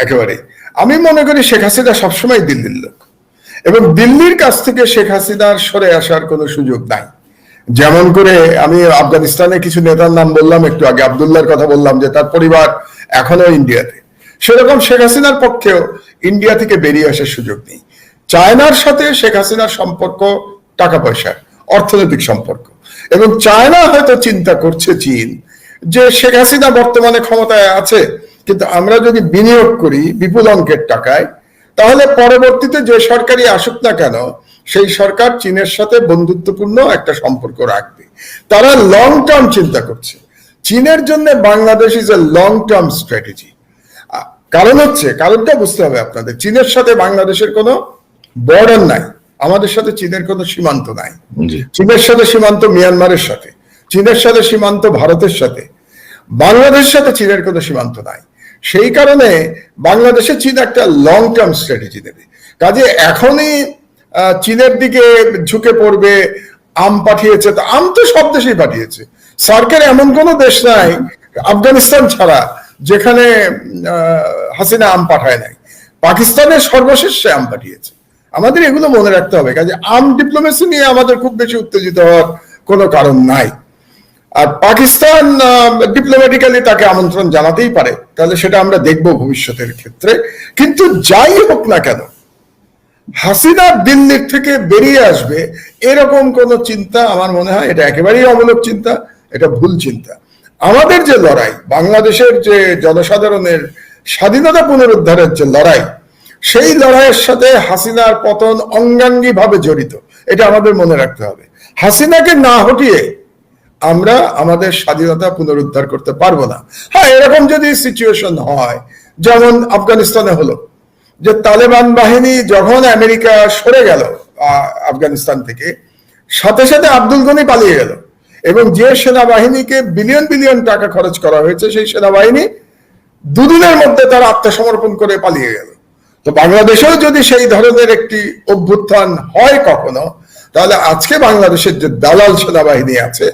একেবারে। আমি মনে করি শেখ হাসিনা সবসময় দিল্লির লোক, এবং দিল্লির কাছ থেকে শেখ হাসিনার সরে আসার কোনো সুযোগ নাই। যেমন করে আমি আফগানিস্তানে কিছু নেতার নাম বললাম একটু আগে, আব্দুল্লাহর কথা বললাম যে তার পরিবার এখনো ইন্ডিয়াতে, সেরকম শেখ হাসিনার পক্ষেও ইন্ডিয়া থেকে বেরিয়ে আসার সুযোগ নেই। চায়নার সাথে শেখ হাসিনার সম্পর্ক টাকা পয়সার, অর্থনৈতিক সম্পর্ক, এবং চায়না হয়তো চিন্তা করছে চীন যে শেখ হাসিনা বর্তমানে ক্ষমতায় আছে, কিন্তু আমরা যদি বিনিয়োগ করি বিপুল অঙ্কের টাকায়, তাহলে পরবর্তীতে যে সরকারই আসুক না কেন সেই সরকার চীনের সাথে বন্ধুত্বপূর্ণ একটা সম্পর্ক রাখবে। তারা লং টার্ম চিন্তা করছে। চীনের জন্য Bangladesh is a long term strategy. কারণ হচ্ছে, কারণটা বুঝতে হবে আপনাদের, চীনের সাথে বাংলাদেশের কোনো বর্ডার নাই, আমাদের সাথে চীনের কোনো সীমান্ত নাই। চীনের সাথে সীমান্ত মিয়ানমারের সাথে, চীনের সাথে সীমান্ত ভারতের সাথে, বাংলাদেশের সাথে চীনের কোনো সীমান্ত নাই। সেই কারণে বাংলাদেশে চীন একটা লং টার্ম স্ট্র্যাটেজি নেবে। কাজে এখনই চীনের দিকে ঝুঁকে পড়বে, আম পাঠিয়েছে, তো আম তো সব দেশেই পাঠিয়েছে। সার্কের এমন কোনো দেশ নাই আফগানিস্তান ছাড়া যেখানে হাসিনা আম পাঠায় নাই। পাকিস্তানের সর্বশেষ সে আম পাঠিয়েছে। আমাদের এগুলো মনে রাখতে হবে। কাজে আম ডিপ্লোমেসি নিয়ে আমাদের খুব বেশি উত্তেজিত হওয়ার কোনো কারণ নাই। আর পাকিস্তান ডিপ্লোম্যাটিক্যালি তাকে আমন্ত্রণ জানাতেই পারে, তাহলে সেটা আমরা দেখব ভবিষ্যতের ক্ষেত্রে। কিন্তু যাই হোক না কেন, হাসিনা দিল্লির থেকে বেরিয়ে আসবে এরকম কোন চিন্তা আমার মনে হয় এটা একেবারেই অমূলক চিন্তা, এটা ভুল চিন্তা। আমাদের যে লড়াই, বাংলাদেশের যে জনসাধারণের স্বাধীনতা পুনরুদ্ধারের যে লড়াই, সেই লড়াইয়ের সাথে হাসিনার পতন অঙ্গাঙ্গী ভাবে জড়িত, এটা আমাদের মনে রাখতে হবে। হাসিনাকে না হটিয়ে আমরা আমাদের স্বাধীনতা পুনরুদ্ধার করতে পারবো না। হ্যাঁ, এরকম যদি সিচুয়েশন হয় যেমন আফগানিস্তানে হলো, যে তালেবান বাহিনী যখন আমেরিকা সরে গেল আফগানিস্তান থেকে, সাথে সাথে আব্দুল গনি পালিয়ে গেল, এবং যে সেনাবাহিনীকে বিলিয়ন বিলিয়ন টাকা খরচ করা হয়েছে সেই সেনাবাহিনী দুদিনের মধ্যে তারা আত্মসমর্পণ করে পালিয়ে গেল। তো বাংলাদেশেও যদি সেই ধরনের একটি অভ্যুত্থান হয় কখনো, তাহলে আজকে বাংলাদেশের যে দালাল সেনাবাহিনী আছে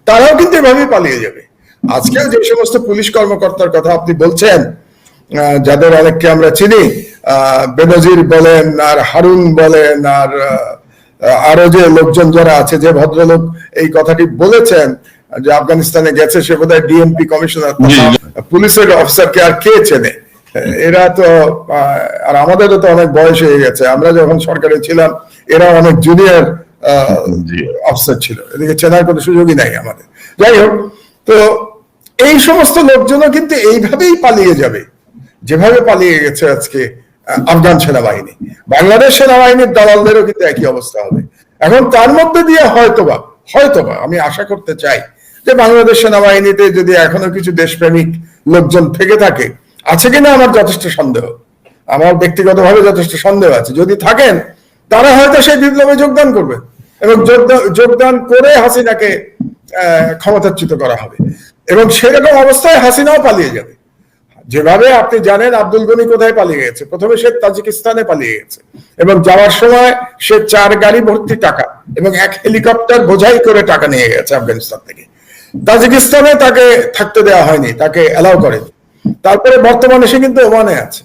তারাও কিন্তু এভাবেই পালিয়ে যাবে। আজকে যে সমস্ত পুলিশ কর্মকর্তার কথা আপনি বলছেন, যাদের অনেককে আমরা চিনি, বেনজির বলেন আর হারুন বলেন আর আরো যে লোকজন যারা আছে, যে ভদ্রলোক এই কথাটি বলেছেন যে আফগানিস্তানে গেছে, সে বোধহয় ডিএমপি কমিশনার, পুলিশের অফিসারকে আর কে চেনে? এরা তো, আর আমাদেরও তো অনেক বয়স হয়ে গেছে, আমরা যখন সরকারে ছিলাম এরা অনেক জুনিয়র অফিসার ছিল, এদিকে চেনার কোনো সুযোগই নাই আমাদের। যাই হোক, তো এই সমস্ত লোকজনও কিন্তু এইভাবেই পালিয়ে যাবে যেভাবে পালিয়ে গেছে আজকে আফগান সেনাবাহিনী। বাংলাদেশ সেনাবাহিনীর দালালদেরও কিন্তু একই অবস্থা হবে। এখন তার মধ্যে দিয়ে হয়তোবা আমি আশা করতে চাই যে বাংলাদেশ সেনাবাহিনীতে যদি এখনো কিছু দেশপ্রেমিক লোকজন থেকে থাকে, আছে কিনা আমার যথেষ্ট সন্দেহ, আমার ব্যক্তিগতভাবে যথেষ্ট সন্দেহ আছে। যদি থাকেন তারা হয়তো সেই বিপ্লবে যোগদান করবেন এবং যোগদান করে হাসিনাকে ক্ষমতাচ্যুত করা হবে, এবং সেরকম অবস্থায় হাসিনাও পালিয়ে যাবে। যেভাবে আপনি জানেন আব্দুল গনি কোথায় পালিয়ে গেছে, প্রথমে সে তাজিকিস্তানে পালিয়ে গেছে এবং যাওয়ার সময় সে 4 গাড়ি ভর্তি টাকা এবং 1 হেলিকপ্টার বোঝাই করে টাকা নিয়ে গেছে আফগানিস্তান থেকে। তাজিকিস্তানে তাকে থাকতে দেওয়া হয়নি, তাকে অ্যালাউ করেনি। তারপরে বর্তমানে সে কিন্তু ওমানে আছে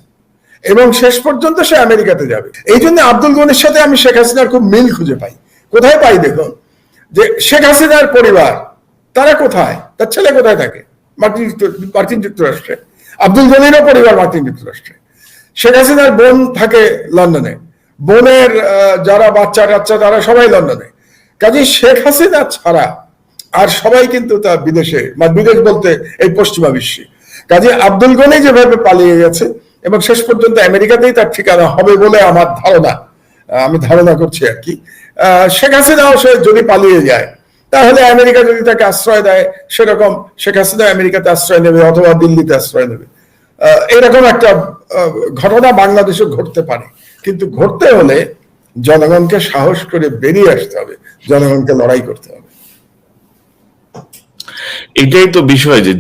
এবং শেষ পর্যন্ত সে আমেরিকাতে যাবে। এই জন্য আব্দুল গনির সাথে আমি শেখ হাসিনার খুব মিল খুঁজে পাই। কোথায় পাই দেখুন, যে শেখ হাসিনার পরিবার তারা কোথায়, তার ছেলে কোথায় থাকে? মার্কিন যুক্তরাষ্ট্রে। আব্দুল গনিরও পরিবার মার্কিন যুক্তরাষ্ট্রে। শেখ হাসিনার বোন থাকে লন্ডনে, বোনের যারা বাচ্চা টাচ্চা তারা সবাই লন্ডনে। কাজে শেখ হাসিনা ছাড়া আর সবাই কিন্তু তার বিদেশে, বিদেশ বলতে এই পশ্চিমা বিশ্বে। কাজে আব্দুল গনি যেভাবে পালিয়ে গেছে এবং শেষ পর্যন্ত আমেরিকাতেই তার ঠিকানা হবে বলে আমার ধারণা, আমি ধারণা করছি আর কি। শেখ হাসিনাও সে যদি পালিয়ে যায় তাহলে আমেরিকা যদি তাকে আশ্রয় দেয়, সেরকম শেখ হাসিনা আমেরিকাতে আশ্রয় নেবে অথবা দিল্লিতে আশ্রয় নেবে। এরকম একটা ঘটনা বাংলাদেশে ঘটতে পারে, কিন্তু ঘটতে হলে জনগণকে সাহস করে বেরিয়ে আসতে হবে, জনগণকে লড়াই করতে হবে। এটাই তো বিষয়, যে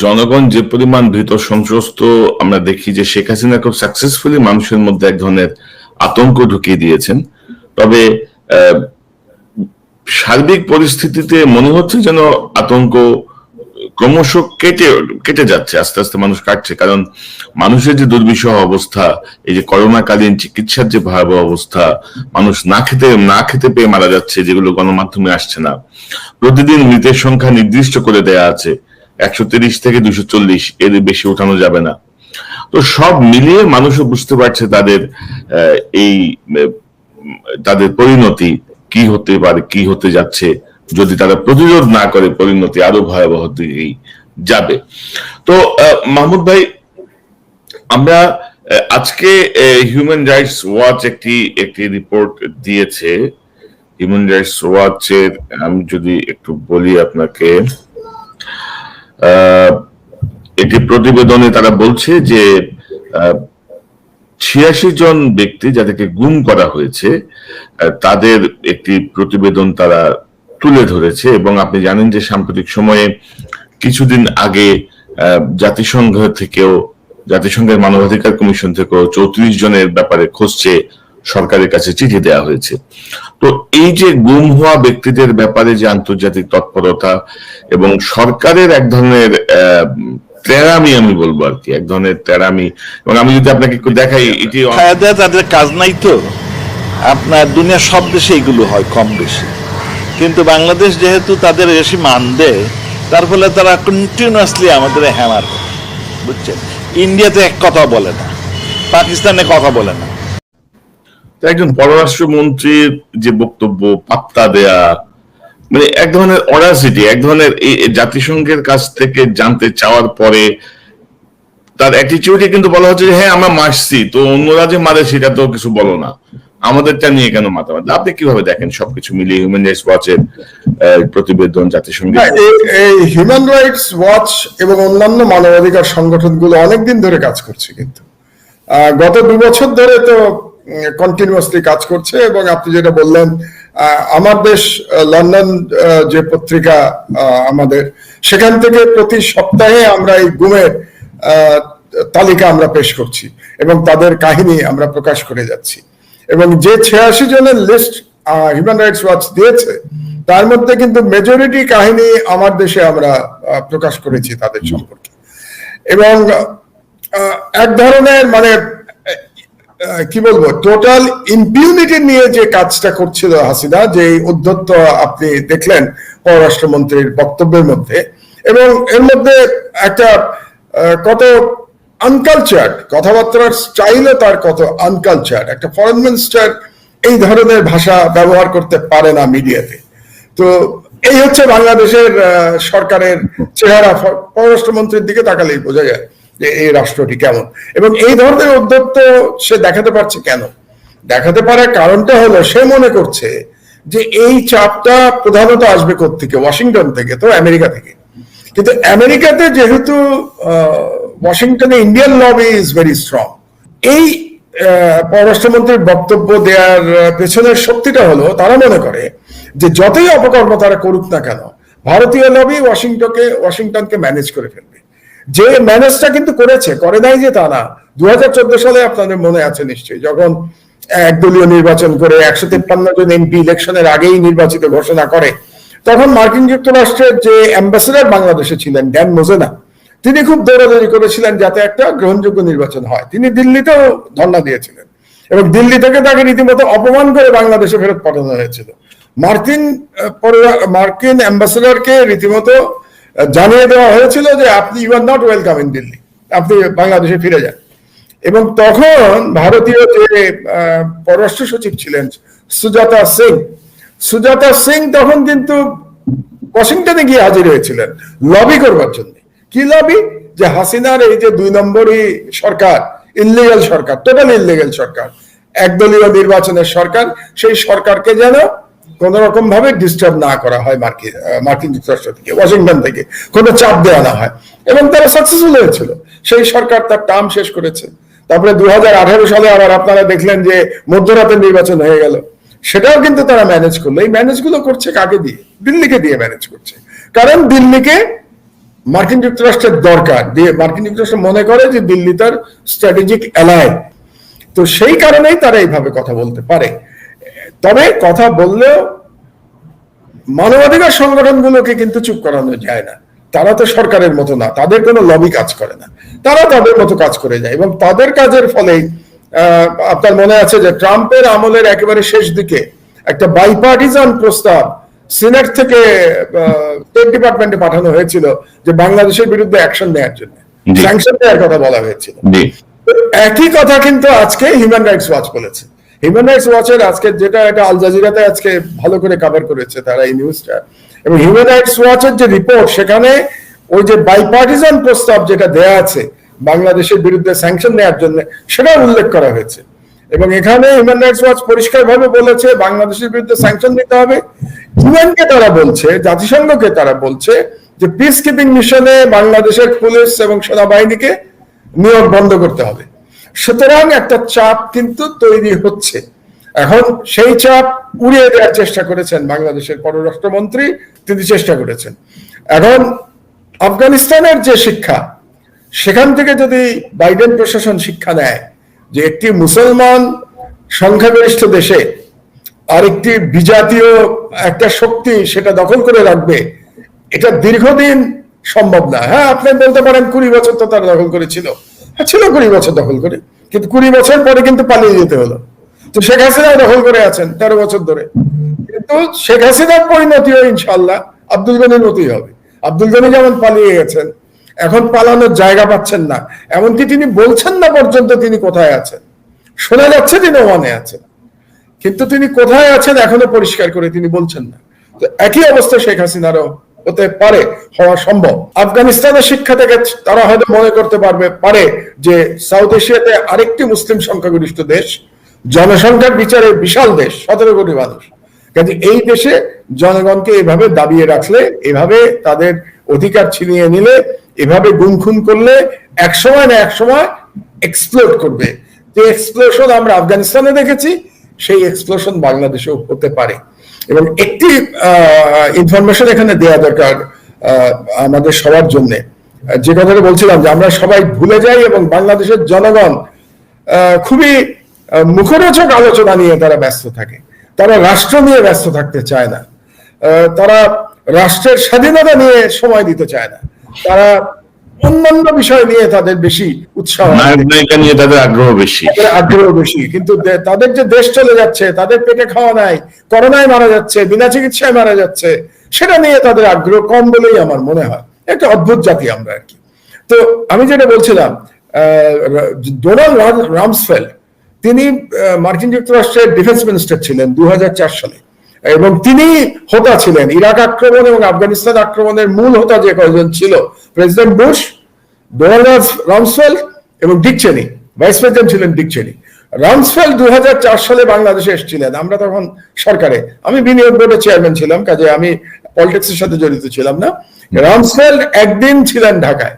জনগণ যে পরিমাণ ভীত সন্ত্রস্ত আমরা দেখি, যে শেখ হাসিনা খুব সাকসেসফুলি মানুষের মধ্যে এক ধরনের আতঙ্ক ঢুকিয়ে দিয়েছেন। তবে সার্বিক পরিস্থিতিতে মনে হচ্ছে যেন আতঙ্ক ক্রমশ কেটে যাচ্ছে, আস্তে আস্তে মানুষ কাটছে। কারণ মানুষের যে দুর্বিষহ অবস্থা, এই যে করোনাকালীন চিকিৎসার যে ভয়াবহ অবস্থা, মানুষ না খেতে পেয়ে মারা যাচ্ছে, যেগুলো গণমাধ্যমে আসছে না। প্রতিদিন মৃতের সংখ্যা নির্দিষ্ট করে দেয়া আছে, 130 থেকে 240, এর বেশি উঠানো যাবে না। তো সব মিলিয়ে মানুষও বুঝতে পারছে তাদের পরিণতি কি হতে পারে, কি হতে যাচ্ছে। যদি তারা প্রতিরোধ না করে, পরিণতি আরো ভয়াবহ দিকেই যাবে। তো মাহমুদ ভাই, আমরা আজকে হিউম্যান রাইটস ওয়াচ একটি রিপোর্ট দিয়েছে। হিউম্যান রাইটস ওয়াচের আমি যদি একটু বলি আপনাকে, একটি প্রতিবেদনে তারা বলছে যে 86 জন ব্যক্তি যাদেরকে গুম করা হয়েছে তাদের একটি প্রতিবেদন তারা তুলে ধরেছে। এবং আপনি জানেন যে সাম্প্রতিক সময়ে কিছুদিন আগে জাতিসংঘের মানবাধিকার কমিশন থেকেও 34 জনের ব্যাপারে খোঁজ চেয়ে সরকারের কাছে চিঠি দেওয়া হয়েছে। তো এই যে গুম হওয়া ব্যক্তিদের ব্যাপারে যে আন্তর্জাতিক তৎপরতা এবং সরকারের এক ধরনের তেরামি, আমি বলবো আর কি, এক ধরনের তেরামি। এবং আমি যদি আপনাকে একটু দেখাই, এটি তাদের কাজ নাই তো, আপনার দুনিয়ার সব দেশে এগুলো হয় কম বেশি, কিন্তু বাংলাদেশ যেহেতু তাদের বেশি মান দেয়, তার ফলে তারা কন্টিনিউয়াসলি আমাদের হ্যামার, বুঝছেন। ইন্ডিয়াতে এক কথা বলে না, পাকিস্তানে কথা বলে না। একজন পররাষ্ট্রমন্ত্রীর যে বক্তব্য, পাত্তা দেয়া, মানে এক ধরনের অরাসিটি, এক ধরনের জাতিসংঘের কাছ থেকে জানতে চাওয়ার পরে তার অ্যাটিটিউডে কিন্তু বলা হচ্ছে যে হ্যাঁ আমরা মারছি, তো অন্যরা যে মারে সেটা তো কিছু বলো না, আমাদেরটা নিয়ে কেন মাতামাতি। আপনি কিভাবে দেখেন সবকিছু মিলিয়ে হিউম্যান রাইটস ওয়াচের প্রতিবেদন, জাতিসংঘের? এই হিউম্যান রাইটস ওয়াচ এবং অন্যান্য মানবাধিকার সংগঠনগুলো অনেকদিন ধরে কাজ করছে, কিন্তু গত 2 বছর ধরে তো কন্টিনিউয়াসলি কাজ করছে। এবং আপনি যেটা বললেন, আমার দেশ লন্ডন যে পত্রিকা আমাদের, সেখান থেকে প্রতি সপ্তাহে আমরা এই গুমের তালিকা আমরা পেশ করছি এবং তাদের কাহিনী আমরা প্রকাশ করে যাচ্ছি। এবং যে 86 জনের লিস্ট হিউম্যান রাইটস ওয়াচ দিয়েছে, তার মধ্যে কিন্তু মেজরিটি কাহিনী আমার দেশে আমরা প্রকাশ করেছি তাদের সম্পর্কে, এবং এক ধরনের মানে কি বলবো টোটাল ইম্পিউনিটি নিয়ে যে কাজটা করছিল হাসিনা, যে উদ্ধত্ত আপনি দেখলেন পররাষ্ট্রমন্ত্রীর বক্তব্যের মধ্যে, এবং এর মধ্যে একটা কত আনকালচার্ড কথাবার্তার স্টাইলও তার কত আনকালচার্ড। একটা ফরেন মিনিস্টার এই ধরনের ভাষা ব্যবহার করতে পারে না মিডিয়াতে। তো এই হচ্ছে বাংলাদেশের সরকারের চেহারা। পররাষ্ট্রমন্ত্রীর দিকে তাকালেই বোঝা যায় যে এই রাষ্ট্রটি কেমন, এবং এই ধরনের উদ্যোক্ত সে দেখাতে পারছে কেন। দেখাতে পারার কারণটা হলো সে মনে করছে যে এই চাপটা প্রধানত আসবে কোত্থেকে, ওয়াশিংটন থেকে, তো আমেরিকা থেকে। কিন্তু আমেরিকাতে যেহেতু ওয়াশিংটনে Indian lobby is very strong, এই পররাষ্ট্রমন্ত্রীর বক্তব্য দেওয়ার পেছনের শক্তিটা হলো তারা মনে করে যে যতই অপকর্ম তারা করুক না কেন, ভারতীয় লবি ওয়াশিংটনকে ম্যানেজ করে ফেলবে। যে ম্যানেজটা কিন্তু করেছে, করে নাই যে তা না। 2014 সালে আপনাদের মনে আছে নিশ্চয়ই, যখন একদলীয় নির্বাচন করে 153 জন এমপি ইলেকশনের আগেই নির্বাচিত ঘোষণা করে, তখন মার্কিন যুক্তরাষ্ট্রের যে অ্যাম্বাসেডর বাংলাদেশে ছিলেন ড্যান মোজেনা, তিনি খুব দৌড়াদৌড়ি করেছিলেন যাতে একটা গ্রহণযোগ্য নির্বাচন হয়। তিনি দিল্লিতেও ধর্ণা দিয়েছিলেন এবং দিল্লি থেকে তাকে রীতিমতো অপমান করে বাংলাদেশে ফেরত পাঠানো হয়েছিল। মার্কিন অ্যাম্বাসেডরকে রীতিমতো জানিয়ে দেওয়া হয়েছিল যে আপনি you are not welcome in Delhi, আপনি বাংলাদেশে ফিরে যান। এবং তখন ভারতীয় যে পররাষ্ট্র সচিব ছিলেন সুজাতা সিং তখন কিন্তু ওয়াশিংটনে গিয়ে হাজির হয়েছিলেন লবি করবার জন্য। কি লবি? যে হাসিনার এই যে 2 নম্বরই সরকার, ইল্লিগাল সরকার, টোটাল ইল্লিগাল সরকার, একদলীয় নির্বাচনের সরকার, সেই সরকারকে যেন কোন রকম ভাবে ডিস্টার্ব না করা হয় মার্কিন যুক্তরাষ্ট্র থেকে, ওয়াশিংটন থেকে কোনো চাপ দেওয়া না হয়। এবং তারা সাকসেসফুল হয়েছিল, সেই সরকার তার টার্ম শেষ করেছে। তারপরে 2018 সালে আবার আপনারা দেখলেন যে মধ্যরাতের নির্বাচন হয়ে গেল, সেটাও কিন্তু তারা ম্যানেজ করলো। এই ম্যানেজগুলো করছে কাকে দিয়ে? দিল্লিকে দিয়ে ম্যানেজ করছে, কারণ দিল্লিকে মার্কিন যুক্তরাষ্ট্রের দরকার, দিয়ে মার্কিন যুক্তরাষ্ট্র মনে করে যে দিল্লি তার স্ট্র্যাটেজিক অ্যালাই। তো সেই কারণেই তারা এইভাবে কথা বলতে পারে। তবে কথা বললেও মানবাধিকার সংগঠনগুলোকে কিন্তু চুপ করানো যায় না। তারা তো সরকারের মতো না, তাদের কোনো লবি কাজ করে না, তারা তাদের মতো কাজ করে যায়। এবং তাদের কাজের ফলেই আপনার মনে আছে যে ট্রাম্পের আমলের একেবারে শেষ দিকে একটা বাইপার্টিজান প্রস্তাব সিনেট থেকে স্টেট ডিপার্টমেন্টে পাঠানো হয়েছিল যে বাংলাদেশের বিরুদ্ধে অ্যাকশন নেওয়ার জন্য, স্যাংশন দেওয়ার কথা বলা হয়েছিল। একই কথা কিন্তু আজকে হিউম্যান রাইটস ওয়াচ বলেছে। হিউম্যান রাইটস ওয়াচের আজকে যেটা এটা আল জাজিরাতে আজকে ভালো করে কভার করেছে তারা এই নিউজটা, এবং হিউম্যান রাইটস ওয়াচের যে রিপোর্ট, সেখানে ওই যে বাইপার্টিজান প্রস্তাব যেটা দেয়া আছে বাংলাদেশের বিরুদ্ধে স্যাংশন নেওয়ার জন্য, সেটা উল্লেখ করা হয়েছে। এবং এখানে হিউম্যান রাইটস ওয়াচ পরিষ্কারভাবে বলেছে বাংলাদেশের বিরুদ্ধে স্যাংশন নিতে হবে। ইউএনকে তারা বলছে, জাতিসংঘকে তারা বলছে যে পিস কিপিং মিশনে বাংলাদেশের পুলিশ এবং সেনাবাহিনীকে নিয়োগ বন্ধ করতে হবে। সুতরাং একটা চাপ কিন্তু তৈরি হচ্ছে। এখন সেই চাপ উড়িয়ে দেওয়ার চেষ্টা করেছেন বাংলাদেশের পররাষ্ট্রমন্ত্রী, তিনি চেষ্টা করেছেন। এখন আফগানিস্তানের যে শিক্ষা, সেখান থেকে যদি বাইডেন প্রশাসন শিক্ষা নেয় যে একটি মুসলমান সংখ্যাগরিষ্ঠ দেশে আরেকটি বিজাতীয় একটা শক্তি সেটা দখল করে রাখবে, এটা দীর্ঘদিন সম্ভব না। হ্যাঁ, আপনি বলতে পারেন 20 বছর তো তারা দখল করেছিল, হ্যাঁ ছিল 20 বছর দখল করে, কিন্তু 20 বছর পরে কিন্তু পালিয়ে যেতে হলো। তো শেখ হাসিনা দখল করে আছেন 13 বছর ধরে, কিন্তু শেখ হাসিনার পরিণতিও ইনশাল্লাহ আব্দুল গনির মতোই হবে। আব্দুল গনি যেমন পালিয়ে গেছেন, এখন পালানোর জায়গা পাচ্ছেন না, এমনকি তিনি বলছেন না পর্যন্ত তিনি কোথায় আছেন। শোনা যাচ্ছে তিনি ওমানে আছেন, কিন্তু তিনি কোথায় আছেন এখনো পরিষ্কার করে তিনি বলছেন না। তো একই অবস্থা শেখ হাসিনারও হতে পারে, হওয়া সম্ভব। আফগানিস্তানের শিক্ষা থেকে তারা হয়তো মনে করতে পারে যে সাউথ এশিয়াতে আরেকটি মুসলিম সংখ্যাগরিষ্ঠ দেশ, জনসংখ্যার বিচারে বিশাল দেশ, 17 কোটি মানুষ, কাজে এই দেশে জনগণকে এভাবে দাবিয়ে রাখলে, এভাবে তাদের অধিকার ছিনিয়ে নিলে, এভাবে গুম খুন করলে একসময় না একসময় এক্সপ্লোড করবে। যে এক্সপ্লোশন আমরা আফগানিস্তানে দেখেছি, সেই এক্সপ্লোশন বাংলাদেশেও হতে পারে। এবং একটি ইনফরমেশন এখানে দেওয়া দরকার আমাদের সবার জন্য, যে কথাটা বলছিলাম যে আমরা সবাই ভুলে যাই এবং বাংলাদেশের জনগণ খুবই মুখরোচক আলোচনা নিয়ে তারা ব্যস্ত থাকে, তারা রাষ্ট্র নিয়ে ব্যস্ত থাকতে চায় না। তারা রাষ্ট্রের স্বাধীনতা নিয়ে সময় দিতে চায় না, তারা অন্যান্য বিষয় নিয়ে তাদের বেশি উৎসাহ, নায়িকা নিয়ে তাদের আগ্রহ বেশি। কিন্তু তাদের যে দেশ চলে যাচ্ছে, তাদের পেটে খাওয়া নাই, করোনায় মারা যাচ্ছে, বিনা চিকিৎসায় মারা যাচ্ছে, সেটা নিয়ে তাদের আগ্রহ কম বলেই আমার মনে হয়। একটা অদ্ভুত জাতি আমরা আর কি। তো আমি যেটা বলছিলাম, ডোনাল্ড রামসফেল্ড তিনি মার্কিন যুক্তরাষ্ট্রের ডিফেন্স মিনিস্টার ছিলেন 2004 সালে, এবং তিনি হোতা ছিলেন ইরাক আক্রমণ এবং আফগানিস্তান আক্রমণের মূল হোতা যে কয়েকজন ছিল, প্রেসিডেন্ট বুশ, ডোনাল্ড রামসফেল্ড এবং ডিক চেনি, ভাইস প্রেসিডেন্ট ছিলেন ডিক চেনি। রামসফেল্ড 2004 সালে বাংলাদেশে এসেছিলেন, আমরা তখন সরকারে, আমি বিনিয়োগ বোর্ডের চেয়ারম্যান ছিলাম, কাজে আমি পলিটিক্সের সাথে জড়িত ছিলাম না। রামসফেল্ড একদিন ছিলেন ঢাকায়,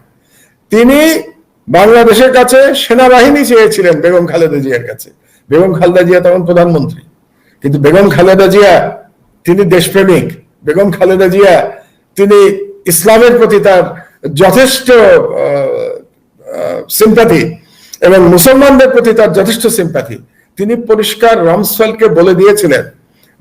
তিনি বাংলাদেশের কাছে সেনাবাহিনী চেয়েছিলেন বেগম খালেদা জিয়ার কাছে। বেগম খালেদা জিয়া তখন প্রধানমন্ত্রী, কিন্তু বেগম খালেদা জিয়া তিনি দেশপ্রেমিক, বেগম খালেদা জিয়া তিনি ইসলামের প্রতি তার যথেষ্ট সিম্প্যাথি এবং মুসলমানদের প্রতি তার যথেষ্ট সিম্প্যাথি। তিনি পরিষ্কার রামসফেল্ডকে বলে দিয়েছিলেন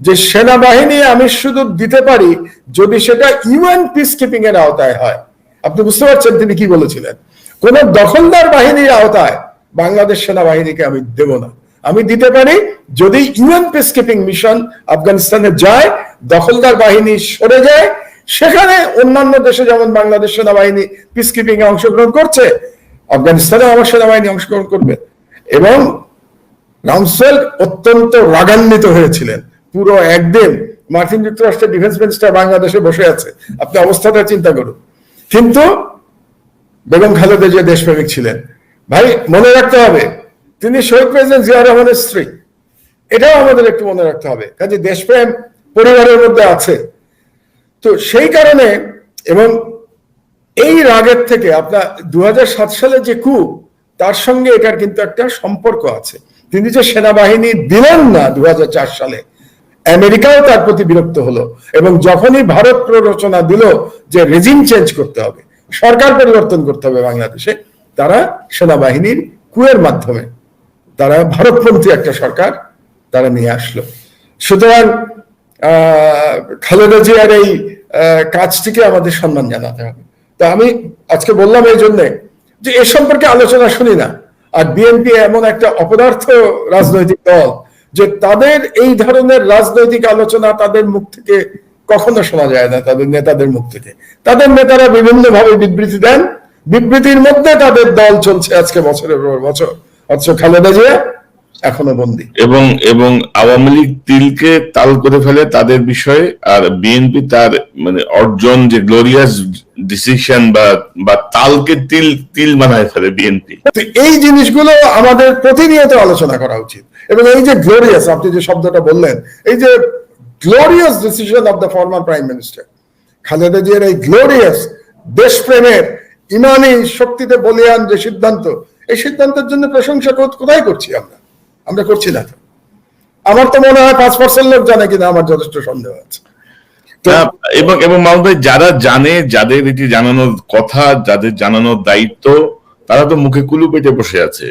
যে সেনাবাহিনী আমি শুধু দিতে পারি যদি সেটা ইউএন পিস কিপিং এর আওতায় হয়। আপনি বুঝতে পারছেন তিনি কি বলেছিলেন? কোন দখলদার বাহিনীর আওতায় বাংলাদেশ সেনাবাহিনীকে আমি দেব না, আমি দিতে পারি যদি ইউএন পিস কিপিং মিশন আফগানিস্তানে যায়, দখলদার বাহিনী সরে যায়, সেখানে অন্যান্য দেশে যেমন বাংলাদেশ সেনাবাহিনী পিস কিপিং এ অংশগ্রহণ করছে, আফগানিস্তানে আমার সেনাবাহিনী অংশগ্রহণ করবে। এবং রামসফেল্ড অত্যন্ত রাগান্বিত হয়েছিলেন। পুরো একদিন মার্কিন যুক্তরাষ্ট্রের ডিফেন্স মিনিস্টার বাংলাদেশে বসে আছে, আপনি অবস্থাটা চিন্তা করুন। কিন্তু বেগম খালেদা জিয়া দেশপ্রেমিক ছিলেন। ভাই মনে রাখতে হবে তিনি শহীদ প্রেসিডেন্ট জিয়া রহমানের স্ত্রী, এটাও আমাদের একটু মনে রাখতে হবে। কাজে দেশপ্রেম পরিবারের মধ্যে আছে। তো সেই কারণে, এবং এই রাগের থেকে আপনার 2007 সালে যে কু, তার সঙ্গে এটার কিন্তু একটা সম্পর্ক আছে। তিনি যে সেনাবাহিনী দিলেন না 2004 সালে, আমেরিকাও তার প্রতি বিরক্ত হলো, এবং যখনই ভারত প্ররোচনা দিল যে রেজিম চেঞ্জ করতে হবে, সরকার পরিবর্তন করতে হবে বাংলাদেশে, তারা সেনাবাহিনীর কুয়ের মাধ্যমে তারা ভারতপন্থী একটা সরকার তারা নিয়ে আসলো। সুতরাং খালেদা জিয়ার এই কাজটিকে আমাদের সম্মান জানাতে হবে। তা আমি আজকে বললাম এই জন্যে যে এ সম্পর্কে আলোচনা শুনি না। আর বিএনপি এমন একটা অপদার্থ রাজনৈতিক দল যে তাদের এই ধরনের রাজনৈতিক আলোচনা তাদের মুখ থেকে কখনো শোনা যায় না, তাদের নেতাদের মুখ থেকে। তাদের নেতারা বিভিন্ন ভাবে বিবৃতি দেন, বিবৃতির মধ্যে তাদের দল চলছে আজকে বছরের পর বছর, অথচ খালেদা জিয়া এখনো বন্দী। এবং আওয়ামী লীগ তিলকে তাল করে ফেলে তাদের বিষয়ে, আর বিএনপি তার মানে অর্জন যে গ্লোরিয়াস ডিসিশন বা তালকে তিল বানায় ফেলে বিএনপি। এই জিনিসগুলো আমাদের প্রতিনিয়ত আলোচনা করা উচিত। এবং এই যে গ্লোরিয়াস, আপনি যে শব্দটা বললেন, এই যে glorious decision of the former prime minister Khaleda জিয়ার, এই গ্লোরিয়াস দেশপ্রেমের ইমানি শক্তিতে বলিয়ান যে সিদ্ধান্ত, এই সিদ্ধান্তের জন্য প্রশংসা কোথায় করছি আমরা করছি না। আমার তো মনে হয় 5% লোক জানে কিনা, আমার যথেষ্ট সন্দেহ আছে। এবং মাহমুদ ভাই, যারা জানে, যাদের এটি জানানোর কথা, যাদের জানানোর দায়িত্ব, তারা তো মুখে কুলু পেটে বসে আছে,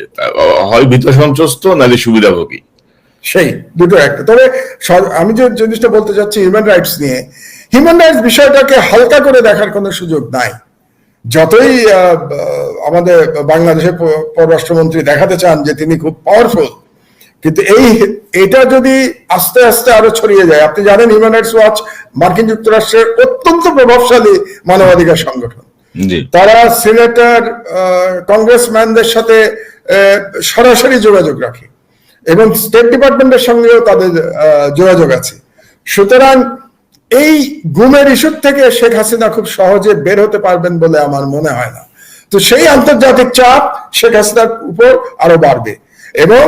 হয় ভীত সন্ত্রস্ত নাহলে সুবিধাভোগী, সেই দুটো একটা। তবে আমি যে জিনিসটা বলতে চাচ্ছি হিউম্যান রাইটস নিয়ে, হিউম্যান রাইটস বিষয়টাকে হালকা করে দেখার কোনো সুযোগ নাই। যতই আমাদের বাংলাদেশের পররাষ্ট্রমন্ত্রী দেখাতে চান যে তিনি খুব পাওয়ারফুল, কিন্তু এটা যদি আস্তে আস্তে আরো ছড়িয়ে যায়, আপনি জানেন হিউম্যান রাইটস ওয়াচ মার্কিন যুক্তরাষ্ট্রের অত্যন্ত প্রভাবশালী মানবাধিকার সংগঠন। তারা সিনেটর, কংগ্রেসম্যানদের সাথে সরাসরি যোগাযোগ রাখে এবং স্টেট ডিপার্টমেন্টের সঙ্গেও তাদের যোগাযোগ আছে। সুতরাং এই গুমের ইস্যুর থেকে শেখ হাসিনা খুব সহজে বের হতে পারবেন বলে আমার মনে হয় না। তো সেই আন্তর্জাতিক চাপ শেখ হাসিনার উপর আরো বাড়বে। এবং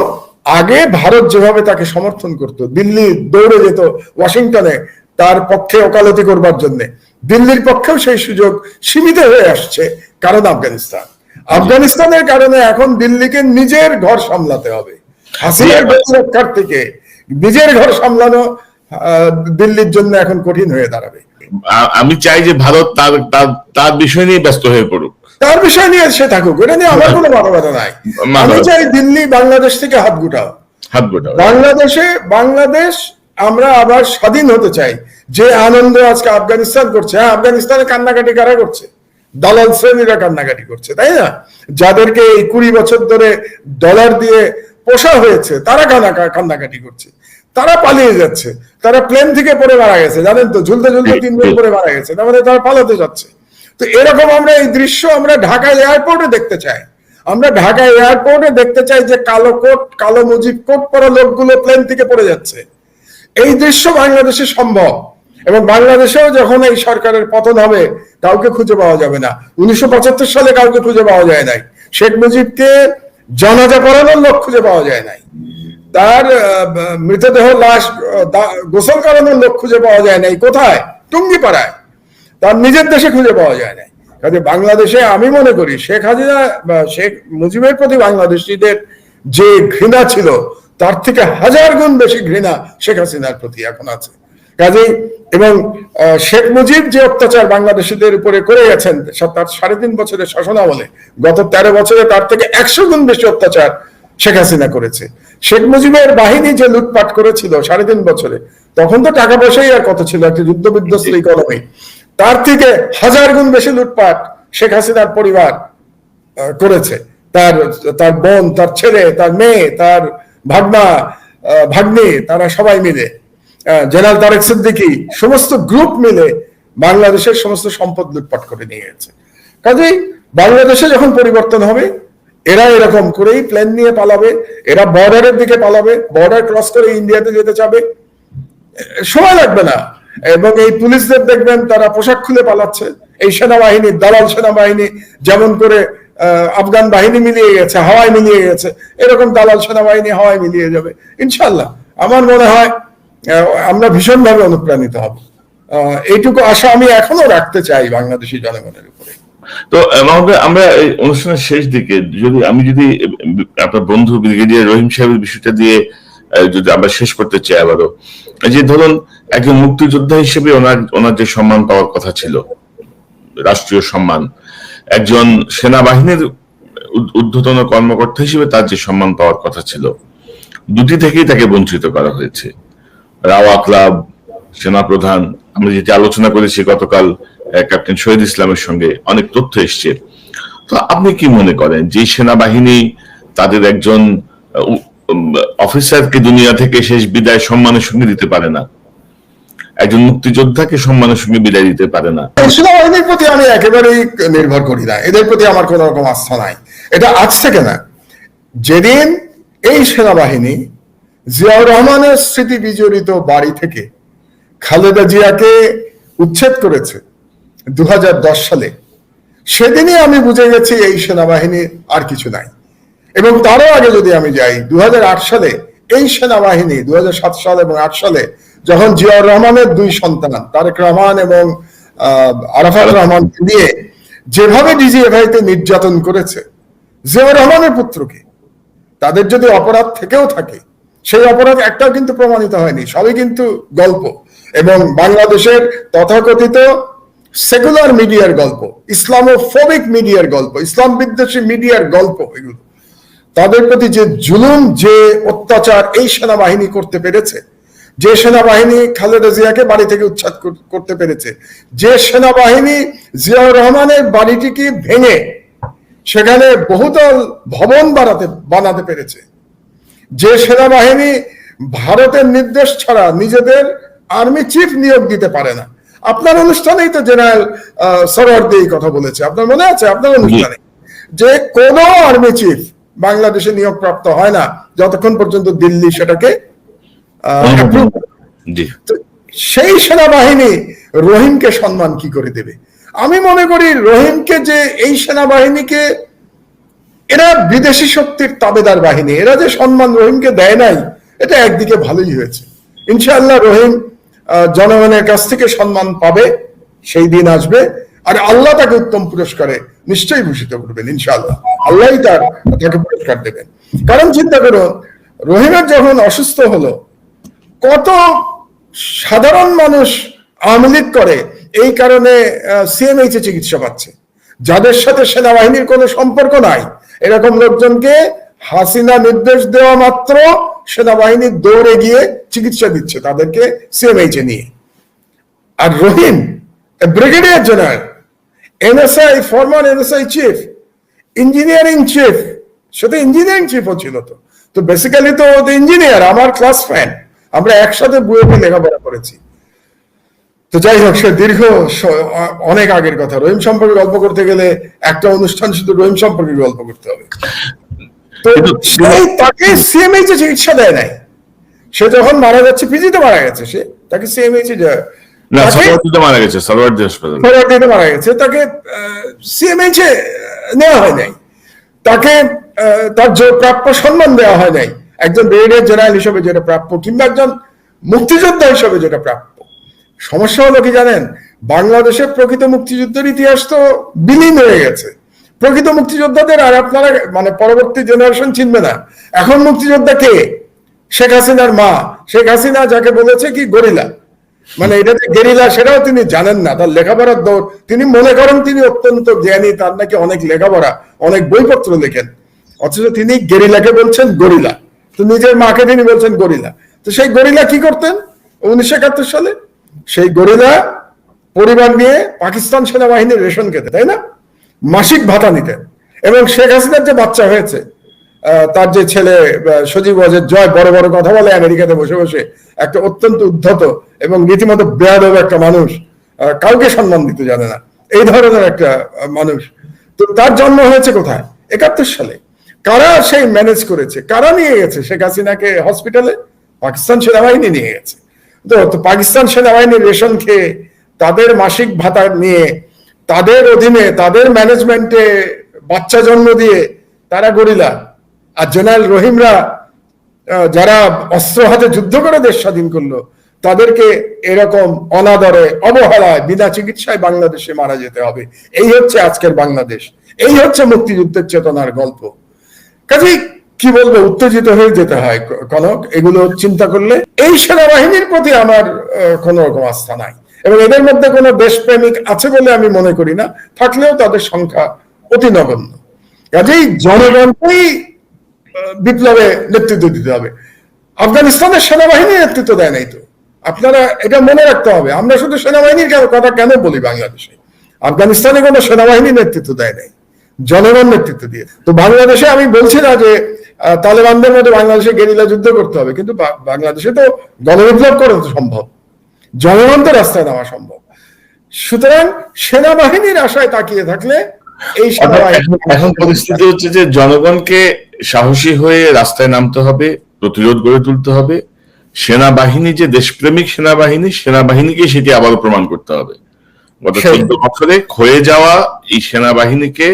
আগে ভারত যেভাবে তাকে সমর্থন করত, দিল্লি দৌড়ে যেত ওয়াশিংটনে তার পক্ষে ওকালতি করবার জন্য, দিল্লির পক্ষেও সেই সুযোগ সীমিত হয়ে আসছে। কারণ আফগানিস্তানের কারণে এখন দিল্লিকে নিজের ঘর সামলাতে হবে। হাসিনার রক্ষার থেকে নিজের ঘর সামলানো দিল্লির জন্য এখন কঠিন হয়ে দাঁড়াবে। আমি চাই যে ভারত তার বিষয় নিয়ে ব্যস্ত হয়ে পড়ুক, তার বিষয় নিয়ে সে থাকুক, এটা নিয়ে আমার কোনো মানবতা নাই। আমি চাই দিল্লি বাংলাদেশ থেকে হাত গুটাও। বাংলাদেশ আমরা আবার স্বাধীন হতে চাই, যে আনন্দ আজকে আফগানিস্তান করছে, হ্যাঁ আফগানিস্তানে কান্নাকাটি কারা করছে? দালাল শ্রেণীরা কান্নাকাটি করছে, তাই না? যাদেরকে এই 20 বছর ধরে ডলার দিয়ে পোষা হয়েছে তারা কান্নাকাটি করছে, তারা পালিয়ে যাচ্ছে, তারা প্লেন থেকে পড়ে মারা গেছে, জানেন তো, ঝুলতে ঝুলতে 3 দিন পরে মারা গেছে, তার মানে তারা পালাতে যাচ্ছে। তো এরকম আমরা এই দৃশ্য আমরা ঢাকা এয়ারপোর্টে দেখতে চাই। আমরা ঢাকা এয়ারপোর্টে দেখতে চাই যে কালো কোট, কালো মুজিব কোট পরা লোকগুলো প্লেন থেকে পড়ে যাচ্ছে। এই দৃশ্য বাংলাদেশে সম্ভব, এবং বাংলাদেশেও যখন এই সরকারের পতন হবে কাউকে খুঁজে পাওয়া যাবে না। 1975 সালে কাউকে খুঁজে পাওয়া যায় নাই, শেখ মুজিবকে জানাজা পড়ানোর লোক খুঁজে পাওয়া যায় নাই, তার মৃতদেহ লাশ গোসল করানোর লোক খুঁজে পাওয়া যায় নাই। কোথায়? টুঙ্গিপাড়ায়, তার নিজের দেশে খুঁজে পাওয়া যায় নাই। কাজে বাংলাদেশে আমি মনে করি শেখ হাসিনা বা শেখ মুজিবের প্রতি বাংলাদেশিদের যে ঘৃণা ছিল তার থেকে 1000 গুণ বেশি ঘৃণা শেখ হাসিনার প্রতি এখন আছে। কাজেই এবং শেখ মুজিব যে অত্যাচার বাংলাদেশিদের উপরে করে গেছেন তার 3.5 বছরের শাসনামলে, গত 13 বছরে তার থেকে 100 গুণ বেশি অত্যাচার শেখ হাসিনা করেছে। শেখ মুজিবের বাহিনী যে লুটপাট করেছিল 3.5 বছরে, তখন তো টাকা পয়সাই আর কত ছিল, একটা যুদ্ধ বিধ্বস্ত ইকোনমি, তার থেকে 1000 গুণ বেশি লুটপাট শেখ হাসিনার পরিবার করেছে। তার বোন, তার ছেলে, তার মেয়ে, তার ভাগনা ভাগ্নি, তারা সবাই মিলে, জেনারেল তারেক সিদ্দিকী, সমস্ত গ্রুপ মিলে বাংলাদেশের সমস্ত সম্পদ লুটপাট করে নিয়ে গেছে। কাজেই বাংলাদেশে যখন পরিবর্তন হবে এরা এরকম করেই প্লেন নিয়ে পালাবে, এরা বর্ডারের দিকে পালাবে, বর্ডার ক্রস করে ইন্ডিয়াতে যেতে চাবে, সময় লাগবে না। এবং এই পুলিশদের দেখবেন তারা পোশাক খুলে পালাচ্ছে। এই সেনাবাহিনী, দালাল সেনাবাহিনী যেমন করে আফগান বাহিনী মিলিয়ে গেছে, হাওয়ায় মিলিয়ে গেছে, এরকম দালাল সেনাবাহিনী হাওয়ায় মিলিয়ে যাবে ইনশাল্লাহ। আমার মনে হয় আমরা ভীষণভাবে অনুপ্রাণিত হব, এইটুকু আশা আমি এখনো রাখতে চাই বাংলাদেশি জনগণের উপরে। তো আমরা এই অনুষ্ঠানের শেষ দিকে আমি যদি আপনার বন্ধু ব্রিগেডিয়ার রহিম সাহেবের বিষয়টা দিয়ে যদি আমরা শেষ করতে চাই আবারও, যে ধরুন একজন মুক্তিযোদ্ধা হিসেবে ওনার যে সম্মান পাওয়ার কথা ছিল, রাষ্ট্রীয় সম্মান, একজন সেনাবাহিনীর ঊর্ধ্বতন কর্মকর্তা হিসেবে তার যে সম্মান পাওয়ার কথা ছিল, দুটি থেকেই তাকে বঞ্চিত করা হয়েছে। রাওয়া ক্লাব, সেনাপ্রধান, আমরা যেটি আলোচনা করেছি গতকাল ক্যাপ্টেন শহীদ ইসলামের সঙ্গে অনেক তথ্য এসছে। তো আপনি কি মনে করেন যে সেনাবাহিনী তাদের একজন অফিসারকে দুনিয়া থেকে শেষ বিদায় সম্মানের সঙ্গে দিতে পারে না, একজন মুক্তিযোদ্ধাকে সম্মানের সঙ্গে বিদায় দিতে পারে না? সেনাবাহিনীর প্রতি আমি একেবারেই নির্ভর করি না, এদের প্রতি আমার কোন রকম আস্থা নাই। এটা আজ থেকে না, যেদিন এই সেনাবাহিনী জিয়াউর রহমানের স্মৃতি বিজড়িত বাড়ি থেকে খালেদা জিয়াকে উচ্ছেদ করেছে 2010 সালে, সেদিনই আমি বুঝে গেছি এই সেনাবাহিনী আর কিছু নাই। এবং তারও আগে যদি আমি যাই, 2008 সালে এই সেনাবাহিনী 2007 সাল এবং 2008 সালে যখন জিয়াউর রহমানের 2 সন্তান তারেক রহমান এবং আরাফাত রহমান নিয়ে যেভাবে ডিজিএফআইতে নির্যাতন করেছে জিয়াউর রহমানের পুত্রকে, তাদের যদি অপরাধ থেকেও থাকে সেই অপরাধ একটাও কিন্তু প্রমাণিত হয়নি, সবই কিন্তু গল্প। এবং বাংলাদেশের তথাকথিত সেকুলার মিডিয়ার গল্প, ইসলামোফোবিক মিডিয়ার গল্প, ইসলাম বিদ্বেষী মিডিয়ার গল্প, এগুলো তাদের প্রতি যে জুলুম, যে অত্যাচার এই সেনাবাহিনী করতে পেরেছে, যে সেনাবাহিনী খালেদা জিয়াকে বাড়ি থেকে উচ্ছেদ করতে পেরেছে, যে সেনাবাহিনী জিয়াউর রহমানের বাড়িটিকে ভেঙে সেখানে বহুতল ভবন বানাতে পেরেছে, যে সেনাবাহিনী ভারতের নির্দেশ ছাড়া নিজেদের আর্মি চিফ নিয়োগ দিতে পারে না। আপনার অনুষ্ঠানেই তো জেনারেল সরওয়ার্দী এই কথা বলেছে, আপনার মনে আছে? আপনার অনুষ্ঠানে যে কোন আর্মি চিফ বাংলাদেশে নিয়োগ প্রাপ্ত হয় না যতক্ষণ পর্যন্ত দিল্লি সেটাকে সেই সেনাবাহিনী রহিমকে সম্মান কি করে দেবে? আমি মনে করি রহিমকে, যে এই সেনাবাহিনীকে, এরা বিদেশি শক্তির তাবেদার বাহিনী, এরা যে সম্মান রহিমকে দেয় নাই, এটা একদিকে ভালোই হয়েছে। ইনশাআল্লাহ রহিম জনগণের কাছ থেকে সম্মান পাবে, সেই দিন আসবে, আর আল্লাহ তাকে উত্তম পুরস্কারে নিশ্চয়ই ভূষিত করবেন ইনশাআল্লাহ, আল্লাহই তাকে পুরস্কার দেবেন। কারণ চিন্তা করুন, রহিমের যখন অসুস্থ হলো, কত সাধারণ মানুষ আওয়ামী লীগ করে এই কারণে সিএমএইচ এ চিকিৎসা পাচ্ছে, যাদের সাথে সেনাবাহিনীর কোনো সম্পর্ক নাই। এরকম লোকজনকে হাসিনা নির্দেশ দেওয়া মাত্র সেনাবাহিনী দৌড়ে গিয়ে চিকিৎসা দিচ্ছে তাদেরকে সিএমএইচ এ নিয়ে। আর Rahim brigadier general, NSI, former NSI chief, engineering chief, সে তো ইঞ্জিনিয়ারিং চিফও ছিল। তো বেসিক্যালি তো ইঞ্জিনিয়ার, আমার ক্লাস ফ্রেন্ড, আমরা একসাথে বুয়েটে লেখাপড়া করেছি। তো যাই হোক, সে দীর্ঘ অনেক আগের কথা। রহিম সম্পর্কে গল্প করতে গেলে একটা অনুষ্ঠান শুধু রহিম সম্পর্কে গল্প করতে হবে। তো তাকে সিএমএইচ এ চিকিৎসা দেয় নাই। সে যখন মারা যাচ্ছে, পিজিতে মারা গেছে, সে তাকে সিএমএইচ এ মারা গেছে, সালোয়ারদী হাসপাতালে মারা গেছে, তাকে সিএমএইচ এ নেওয়া হয় নাই, তাকে তার যে প্রাপ্য সম্মান দেওয়া হয় নাই একজন ব্রিগেডিয়ার জেনারেল হিসেবে যেটা প্রাপ্য, কিংবা একজন মুক্তিযোদ্ধা হিসেবে যেটা প্রাপ্য। সমস্যা হলো কি জানেন, বাংলাদেশের প্রকৃত মুক্তিযুদ্ধের ইতিহাস তো বিলীন হয়ে গেছে। প্রকৃত মুক্তিযোদ্ধাদের আর আপনারা মানে পরবর্তী জেনারেশন চিনবে না। এখন মুক্তিযোদ্ধা কে? শেখ হাসিনার মা, শেখ হাসিনা যাকে বলেছে কি গরিলা, মানে এটা যে গেরিলা সেটাও তিনি জানেন না। তার লেখাপড়ার দৌড়, তিনি মনে করেন তিনি অত্যন্ত জ্ঞানী, তার নাকি অনেক লেখাপড়া, অনেক বইপত্র লেখেন, অথচ তিনি গেরিলাকে বলছেন গরিলা। তো নিজের মাকে তিনি বলছেন গরিলা। তো সেই গরিলা কি করতেন 1971 সালে? সেই গরিলা পরিবার নিয়ে পাকিস্তান সেনাবাহিনীর রেশন খেতে, তাই না, মাসিক ভাতা নিতেন। এবং শেখ হাসিনার যে বাচ্চা হয়েছে, তার যে ছেলে সজীব ওয়াজেদ জয়, বড় বড় কথা বলে আমেরিকাতে বসে বসে, একটা অত্যন্ত উদ্ধত এবং রীতিমতো বেয়াদব একটা মানুষ, কাউকে সম্মান দিতে জানে না, এই ধরনের একটা মানুষ। তো তার জন্ম হয়েছে কোথায়? 71 সালে। কারা সেই ম্যানেজ করেছে, কারা নিয়ে গেছে শেখ হাসিনাকে হসপিটালে? পাকিস্তান সেনাবাহিনী নিয়ে গেছে। তো পাকিস্তান সেনাবাহিনীর রেশন খেয়ে, তাদের মাসিক ভাতা নিয়ে, তাদের অধীনে, তাদের ম্যানেজমেন্টে বাচ্চা জন্ম দিয়ে তারা গরিলা। আর জেনারেল রহিমরা যারা অস্ত্র হাতে যুদ্ধ করে দেশ স্বাধীন করলো, তাদেরকে এরকম অনাদরে, অবহেলায়, বিনা চিকিৎসায় বাংলাদেশে মারা যেতে হবে। এই হচ্ছে আজকের বাংলাদেশ, এই হচ্ছে মুক্তিযুদ্ধের চেতনার গল্প। কাজেই কি বলবো, উত্তেজিত হয়ে যেতে হয় কনক এগুলো চিন্তা করলে। এই সেনাবাহিনীর প্রতি আমার কোন রকম আস্থা নাই, এবং এদের মধ্যে কোনো দেশপ্রেমিক আছে বলে আমি মনে করি না, থাকলেও তাদের সংখ্যা অতি নগণ্য। কাজেই জনগণকেই বিপ্লবে নেতৃত্ব দিতে হবে। আফগানিস্তানের সেনাবাহিনী নেতৃত্ব দেয় নাই তো, আপনারা এটা মনে রাখতে হবে। আমরা শুধু সেনাবাহিনীর কথা কেন বলি বাংলাদেশে? আফগানিস্তানে কোনো সেনাবাহিনী নেতৃত্ব দেয় নাই, জনগণ নেতৃত্ব দিয়ে। তো বাংলাদেশে আমি বলছি না যে তালেবানদের মধ্যে বাংলাদেশে গেরিলা যুদ্ধ করতে হবে, কিন্তু বাংলাদেশে তো গণবিপ্লব করা সম্ভব, জনগণ তো রাস্তায় নামা সম্ভব। সুতরাং সেনাবাহিনীর আশায় তাকিয়ে থাকলে এই এখন পরিস্থিতি হচ্ছে যে জনগণকে সাহসী হয়ে রাস্তায় নামতে হবে, প্রতিরোধ গড়ে তুলতে হবে। সেনাবাহিনী যে দেশপ্রেমিক সেনাবাহিনী, সেনাবাহিনীকে সেটি আবারও প্রমাণ করতে হবে। গত 14 বছরে ক্ষয়ে যাওয়া এই সেনাবাহিনীকে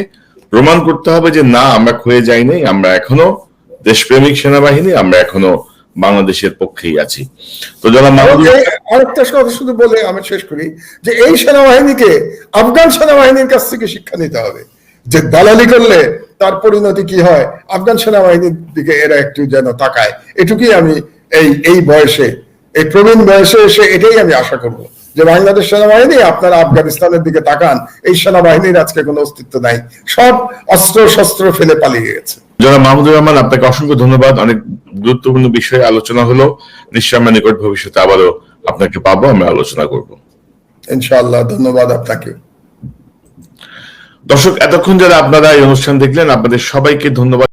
প্রমাণ করতে হবে যে না, আমরা ক্ষয়ে যাই নাই, আমরা এখনো দেশপ্রেমিক সেনাবাহিনী, আমরা এখনো বাংলাদেশের পক্ষেই আছি। তো যারা আরেকটা কথা শুধু বলে আমি শেষ করি, যে এই সেনাবাহিনীকে আফগান সেনাবাহিনীর কাছ থেকে শিক্ষা নিতে হবে, যে দালালি করলে তার পরিণতি কি হয়, আফগান সেনাবাহিনীর দিকে এরা একটু যেন তাকায়। এটুকুই আমি এই বয়সে, এই প্রবীণ বয়সে এসে এটাই আমি আশা করব, যে বাংলাদেশ সেনাবাহিনী আপনারা আফগানিস্তানের দিকে তাকান। এই সেনাবাহিনীর আজকে কোনো অস্তিত্ব নাই, সব অস্ত্র শস্ত্র ফেলে পালিয়ে গেছে। জনাব মাহমুদুর রহমান, আপনাকে অসংখ্য ধন্যবাদ। অনেক গুরুত্বপূর্ণ বিষয়ে আলোচনা হলো। নিশ্চয় আমরা নিকট ভবিষ্যতে আবারও আপনাকে পাবো, আমরা আলোচনা করব ইনশাআল্লাহ। ধন্যবাদ আপনাকে। দর্শক, এতক্ষণ যারা আপনারা এই অনুষ্ঠান দেখলেন, আপনাদের সবাইকে ধন্যবাদ।